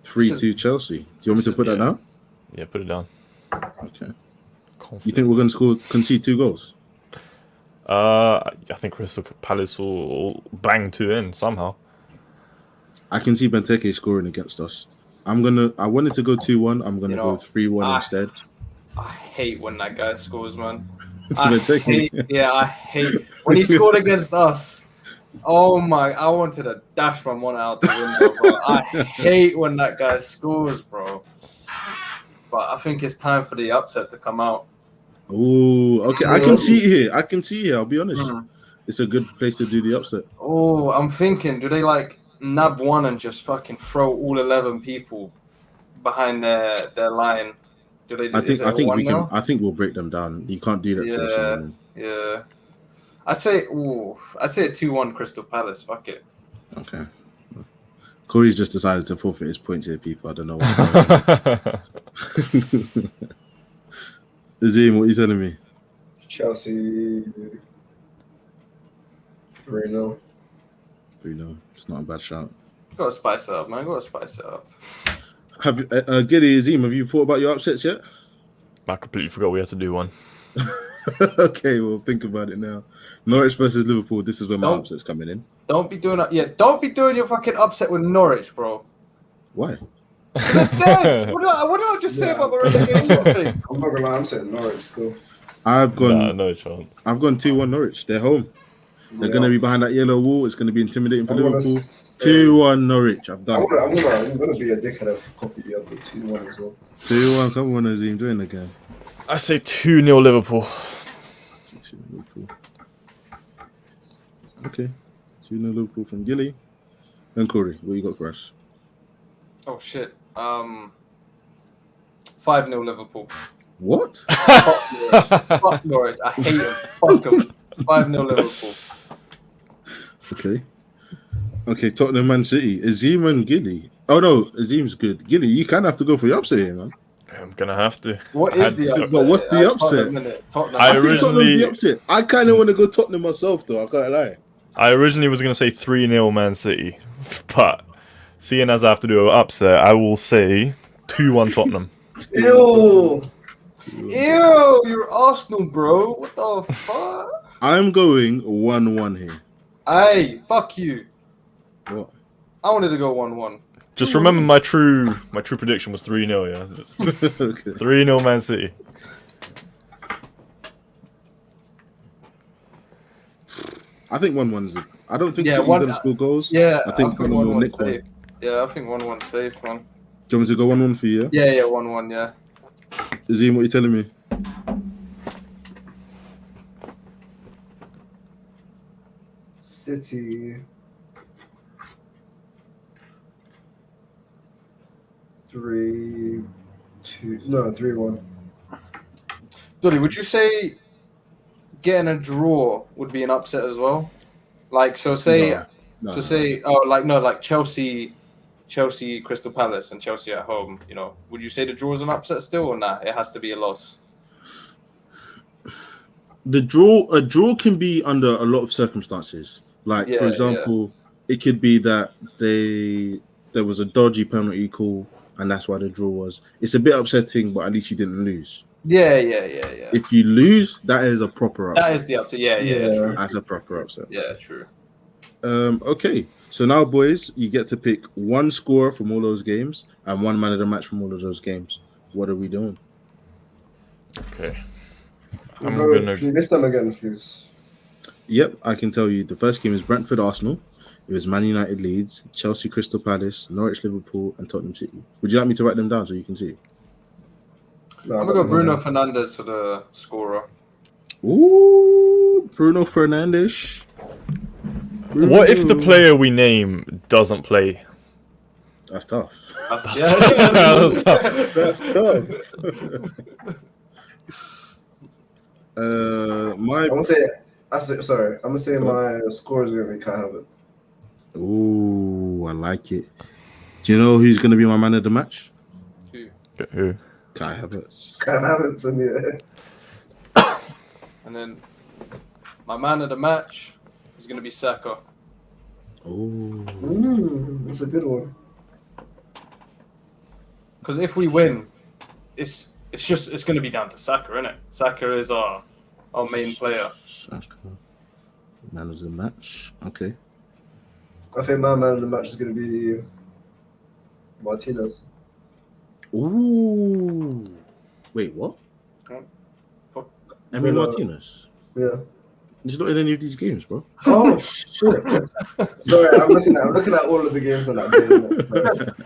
3-2 Chelsea. Do you want me to put that down? Yeah, put it down. Okay. You think we're going to concede 2 goals? I think Crystal Palace will bang 2 in somehow. I can see Benteke scoring against us. I wanted to go 2-1. I'm gonna go 3-1 instead. I hate when that guy scores, man. I hate when he scored against us. Oh my! I wanted to dash my one out the window, bro. I hate when that guy scores, bro. But I think it's time for the upset to come out. Oh, okay. I can see it here. I'll be honest. It's a good place to do the upset. Oh, I'm thinking, do they like nab one and just fucking throw all 11 people behind their line? Do they? I think we'll break them down. You can't do that to us. Yeah. I'd say a 2-1 Crystal Palace. Fuck it. Okay. Corey's just decided to forfeit his points here, people. I don't know what's going on. Azim, what are you telling me? Chelsea 3-0. 3-0. It's not a bad shout. Gotta spice it up, man. Have Giddy, Azim, have you thought about your upsets yet? I completely forgot we had to do one. Okay, well, think about it now. Norwich versus Liverpool. This is where my upset's coming in. Don't be doing that. Yeah, don't be doing your fucking upset with Norwich, bro. Why? What did I just say about the relegation thing? I'm not gonna lie, I'm saying Norwich still. I've gone no chance. I've gone 2-1 Norwich. They're home. They're going to be behind that yellow wall. It's going to be intimidating for Liverpool. 2-1 Norwich. I've done. I'm going to be a dickhead and copy the other 2-1 as well. 2-1. Come on, Azim. Doing the game. I say 2-0 Liverpool. 2-0 Liverpool. Okay. 2-0 Liverpool from Gilly. And Corey, what you got for us? Oh, shit. 5-0 Liverpool. What? Fuck Norwich. I hate them. Fuck them. 5-0 Liverpool. Okay, Tottenham, Man City. Azim and Gilly. Oh, no. Azim's good. Gilly, you kind of have to go for your upset here, man. I'm going to have to. What is the upset? But what's the upset? Tottenham. I think Tottenham's the upset. I kind of want to go Tottenham myself, though. I can't lie. I originally was going to say 3-0 Man City. But seeing as I have to do an upset, I will say 2-1 Tottenham. Ew, you're Arsenal, bro. What the fuck? I'm going 1-1 here. Hey, fuck you. What? I wanted to go 1-1. Just remember my true prediction was 3-0, yeah. Just Okay. 3-0 Man City. I think 1-1's. I don't think Yeah, City's going to score goals. Yeah, I think 1-1 will 1-1 nick one. safe. Yeah, I think 1-1 safe, man. Do you want me to go 1-1 for you? Yeah, 1-1, yeah. Azim, what are you telling me? City. 3-2. No, 3-1. Dudley, would you say getting a draw would be an upset as well? Like, so say, No. like Chelsea, Crystal Palace, and Chelsea at home. You know, would you say the draw is an upset still, or not? It has to be a loss. A draw can be under a lot of circumstances. Like, Yeah, for example, it could be that there was a dodgy penalty call, and that's why the draw was. It's a bit upsetting, but at least you didn't lose. Yeah. If you lose, that is a proper upset. That is the upset. Yeah, true. That's a proper upset. Yeah, true. Okay, so now, boys, you get to pick one scorer from all those games and one man of the match from all of those games. What are we doing? Okay. Can you list them again, please? Yep, I can tell you. The first game is Brentford Arsenal. It was Man United Leeds, Chelsea Crystal Palace, Norwich Liverpool, and Tottenham City. Would you like me to write them down so you can see? No, I'm gonna go Bruno Fernandes for the scorer. Ooh, Bruno Fernandes. What if the player we name doesn't play? That's tough. That's tough. That's tough. I'm gonna say my score is gonna be Kai Havertz. Ooh, I like it. Do you know who's gonna be my man of the match? Who? Kai Havertz. Kai Havertz in the And then my man of the match is gonna be Saka. Ooh. That's a good one. Because if we win, it's gonna be down to Saka, isn't it? Saka is our main player. Saka. Man of the match. Okay. I think my man of the match is gonna be Martinez. Ooh. Wait, what? Fuck. Emmy Martinez? Yeah. He's not in any of these games, bro. Oh shit! Sorry, I'm looking at all of the games on that game.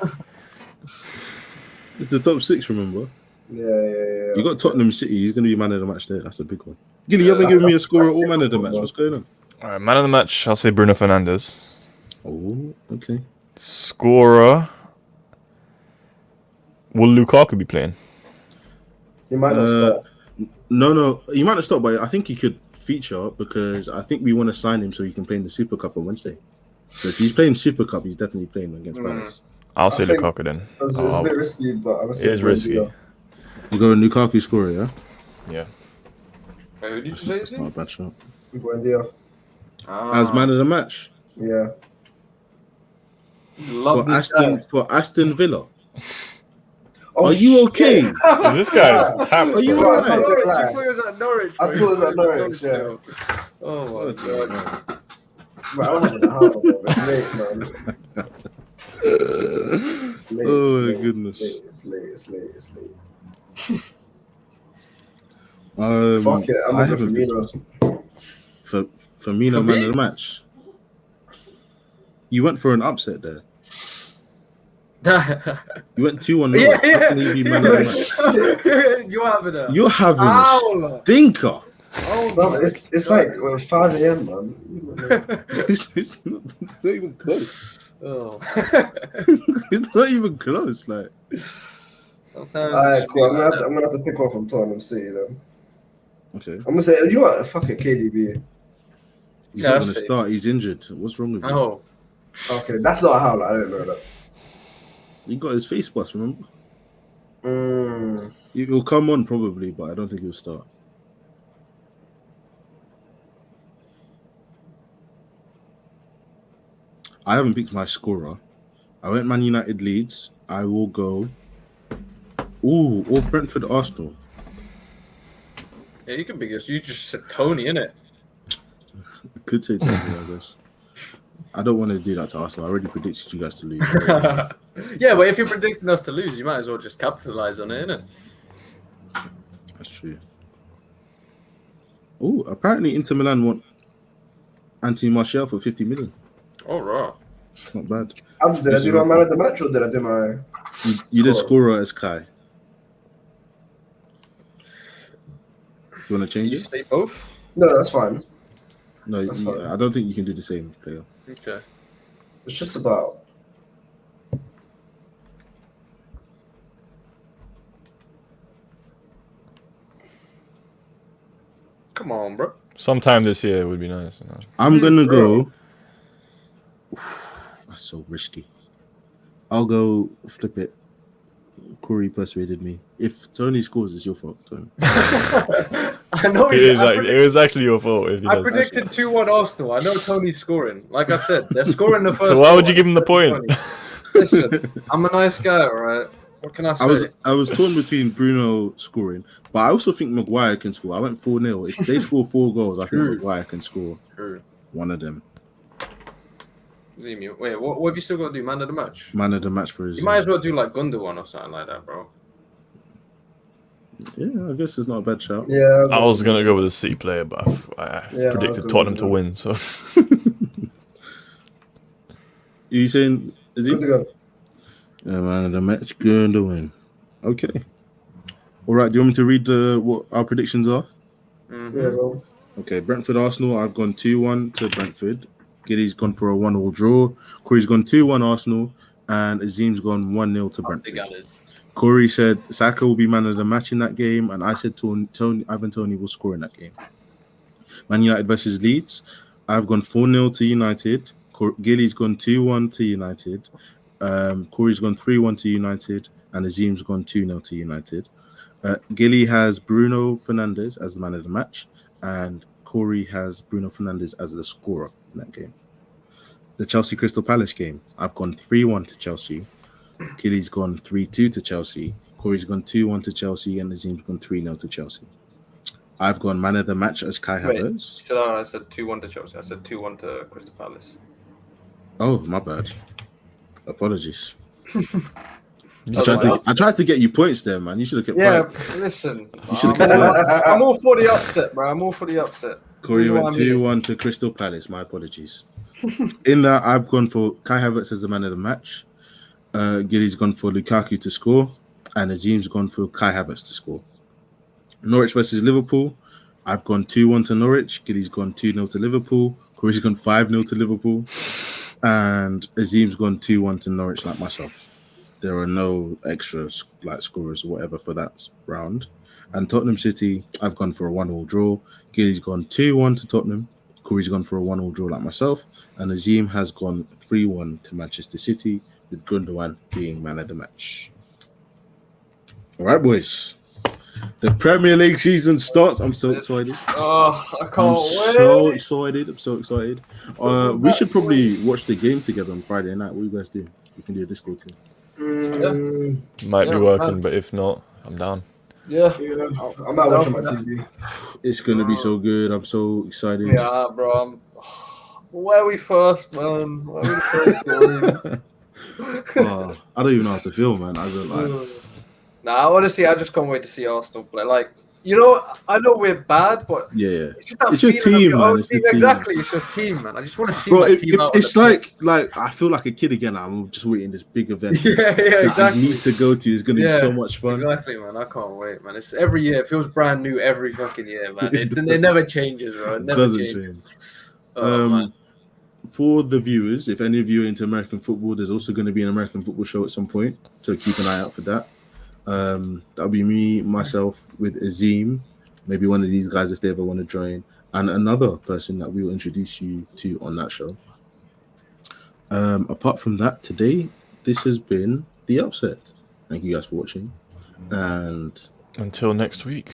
It's the top 6, remember? Yeah. You got Tottenham City. He's going to be man of the match there. That's a big one. Gilly, you haven't given me a score or man of the match. What's going on? All right, man of the match, I'll say Bruno Fernandes. Oh, okay. Scorer. Will Lukaku be playing? He might not start. No. He might not start, but I think he could feature because I think we want to sign him so he can play in the Super Cup on Wednesday. So if he's playing Super Cup, he's definitely playing against Palace. I'll say I think- Lukaku then. It's a bit risky, but I would say It is risky. You go Lukaku scorer, yeah? Yeah. Wait, who did you say? That's not a bad shot. Buendia. As man of the match Yeah. Love this guy. for Aston Villa. Oh, Are you okay? This guy is tapped. Are you bro. alright? Norwich. I thought he was at Norwich. I thought he was at Norwich, yeah. Oh my god. But I wasn't in the house, bro. It's late, man. Late, Oh, it's my goodness. It's late. Fuck it, I'm I going for haven't been Firmino. for Firmino For man me? of the match. You went for an upset there. You went 2-1. Yeah. How can he be man of the match? You're having a. You're having Ow. a stinker. Oh, Bro, it's like 5 a.m., man. It's not even close. Oh. It's not even close. Like, Sometimes. Alright, cool. I'm gonna have to pick one from Tottenham City then. okay, I'm gonna say, you know what? Fuck it, KDB. he's Yeah, not I going to see. start. He's injured. What's wrong with you? Oh. Okay, that's not a howl. I didn't know that. He got his face bust. Remember? Mm. He'll come on probably, but I don't think he'll start. I haven't picked my scorer. I went Man United Leeds. I will go. Ooh, or Brentford Arsenal. Yeah, you can be. You just said Tony, innit? Could say Tottenham, I guess. I don't want to do that to Arsenal. I already predicted you guys to lose. Yeah, but if you're predicting us to lose, you might as well just capitalize on it, innit? That's true. Oh, apparently Inter Milan want Anthony Martial for 50 million. All right. Not bad. Did I do my man of the match or did I do my? You did scorer as Kai. You want to Can change you it? say both? No, that's fine. No, That's fine. I don't think you can do the same, player. Okay. It's just about. Come on, bro. Sometime this year would be nice. You know? I'm gonna go. That's so risky. I'll go flip it. Corey persuaded me. If Tony scores, it's your fault, Tony. I know It was actually your fault. If he I does. predicted 2-1 Arsenal. I know Tony's scoring. Like I said, they're scoring the first. So why would you goal. give him the point? Listen, I'm a nice guy, all right? What can I say? I was torn between Bruno scoring, but I also think Maguire can score. I went 4-0. If they score 4 goals, I think True. Maguire can score True. one of them. Zemu. Wait, what have you still got to do? Man of the match? Man of the match for his. You might as well do like Gundogan or something like that, bro. Yeah, I guess it's not a bad shout. Yeah. I was gonna go with a City player, but I Yeah, predicted I'll go Tottenham with to that. win. So You saying is he? Good to go. Yeah, man of the match, going to win. Okay. All right. Do you want me to read what our predictions are? Mhm. Yeah, bro. Okay. Brentford Arsenal. I've gone 2-1 to Brentford. Giddy's gone for a 1-1 draw. Corey's gone 2-1 Arsenal, and Azim's gone 1-0 to Big Brentford. Alice. Corey said Saka will be man of the match in that game, and I said Ivan Toney will score in that game. Man United versus Leeds. I've gone 4-0 to United. Gilly's gone 2-1 to United. Corey's gone 3-1 to United, and Azim's gone 2-0 to United. Gilly has Bruno Fernandes as the man of the match, and Corey has Bruno Fernandes as the scorer in that game. The Chelsea Crystal Palace game. I've gone 3-1 to Chelsea. Gilly's gone 3-2 to Chelsea. Corey's gone 2-1 to Chelsea, and Azim's gone 3-0 to Chelsea. I've gone man of the match as Kai Wait. Havertz. You said, I said 2-1 to Chelsea. I said 2-1 to Crystal Palace. Oh, my bad. Apologies. Oh, I tried to get you points there, man. You should have kept quiet. Listen. You should have kept quiet. I'm all for the upset, bro. I'm all for the upset. Corey This is went what I'm here. 2-1 to Crystal Palace. My apologies. In that, I've gone for Kai Havertz as the man of the match. Gilly's gone for Lukaku to score, and Azim's gone for Kai Havertz to score. Norwich versus Liverpool. I've gone 2-1 to Norwich. Gilly's gone 2-0 to Liverpool. Corey's gone 5-0 to Liverpool. And Azim's gone 2-1 to Norwich, like myself. There are no extra scorers or whatever for that round. And Tottenham City, I've gone for a 1-1 draw. Gilly's gone 2-1 to Tottenham. Corey's gone for a 1-1 draw like myself. And Azim has gone 3-1 to Manchester City, with Gundogan being man of the match. All right, boys. The Premier League season starts. I'm so excited. Oh, I I'm can't so wait. excited. I'm so excited. We should probably watch the game together on Friday night. What do you guys do? We can do a Discord team. might Yeah, be working, man. but if not, I'm down. Yeah. I'm not watching my TV. It's gonna be so good. I'm so excited. Yeah, bro. Where are we first, man? Where are we first, man? Oh, I don't even know how to feel, man. I don't like. Nah, honestly, I just can't wait to see Arsenal play. Like, you know, I know we're bad, but Yeah. it's just that It's your feeling of team, your man. own It's the team. team. Exactly, it's your team, man. I just want to see Bro, my team out. on it's the pitch. like I feel like a kid again. I'm just waiting this big event. Yeah, that exactly. I need to go to. It's gonna be Yeah, so much fun. Exactly, man. I can't wait, man. It's every year. It feels brand new every fucking year, man. It It never changes, bro. It It never doesn't changes. change. Oh, man. For the viewers, if any of you are into American football, there's also going to be an American football show at some point, so keep an eye out for that. That'll be me, myself, with Azim, maybe one of these guys if they ever want to join, and another person that we will introduce you to on that show. Apart from that, today, this has been The Upset. Thank you guys for watching, and Until next week.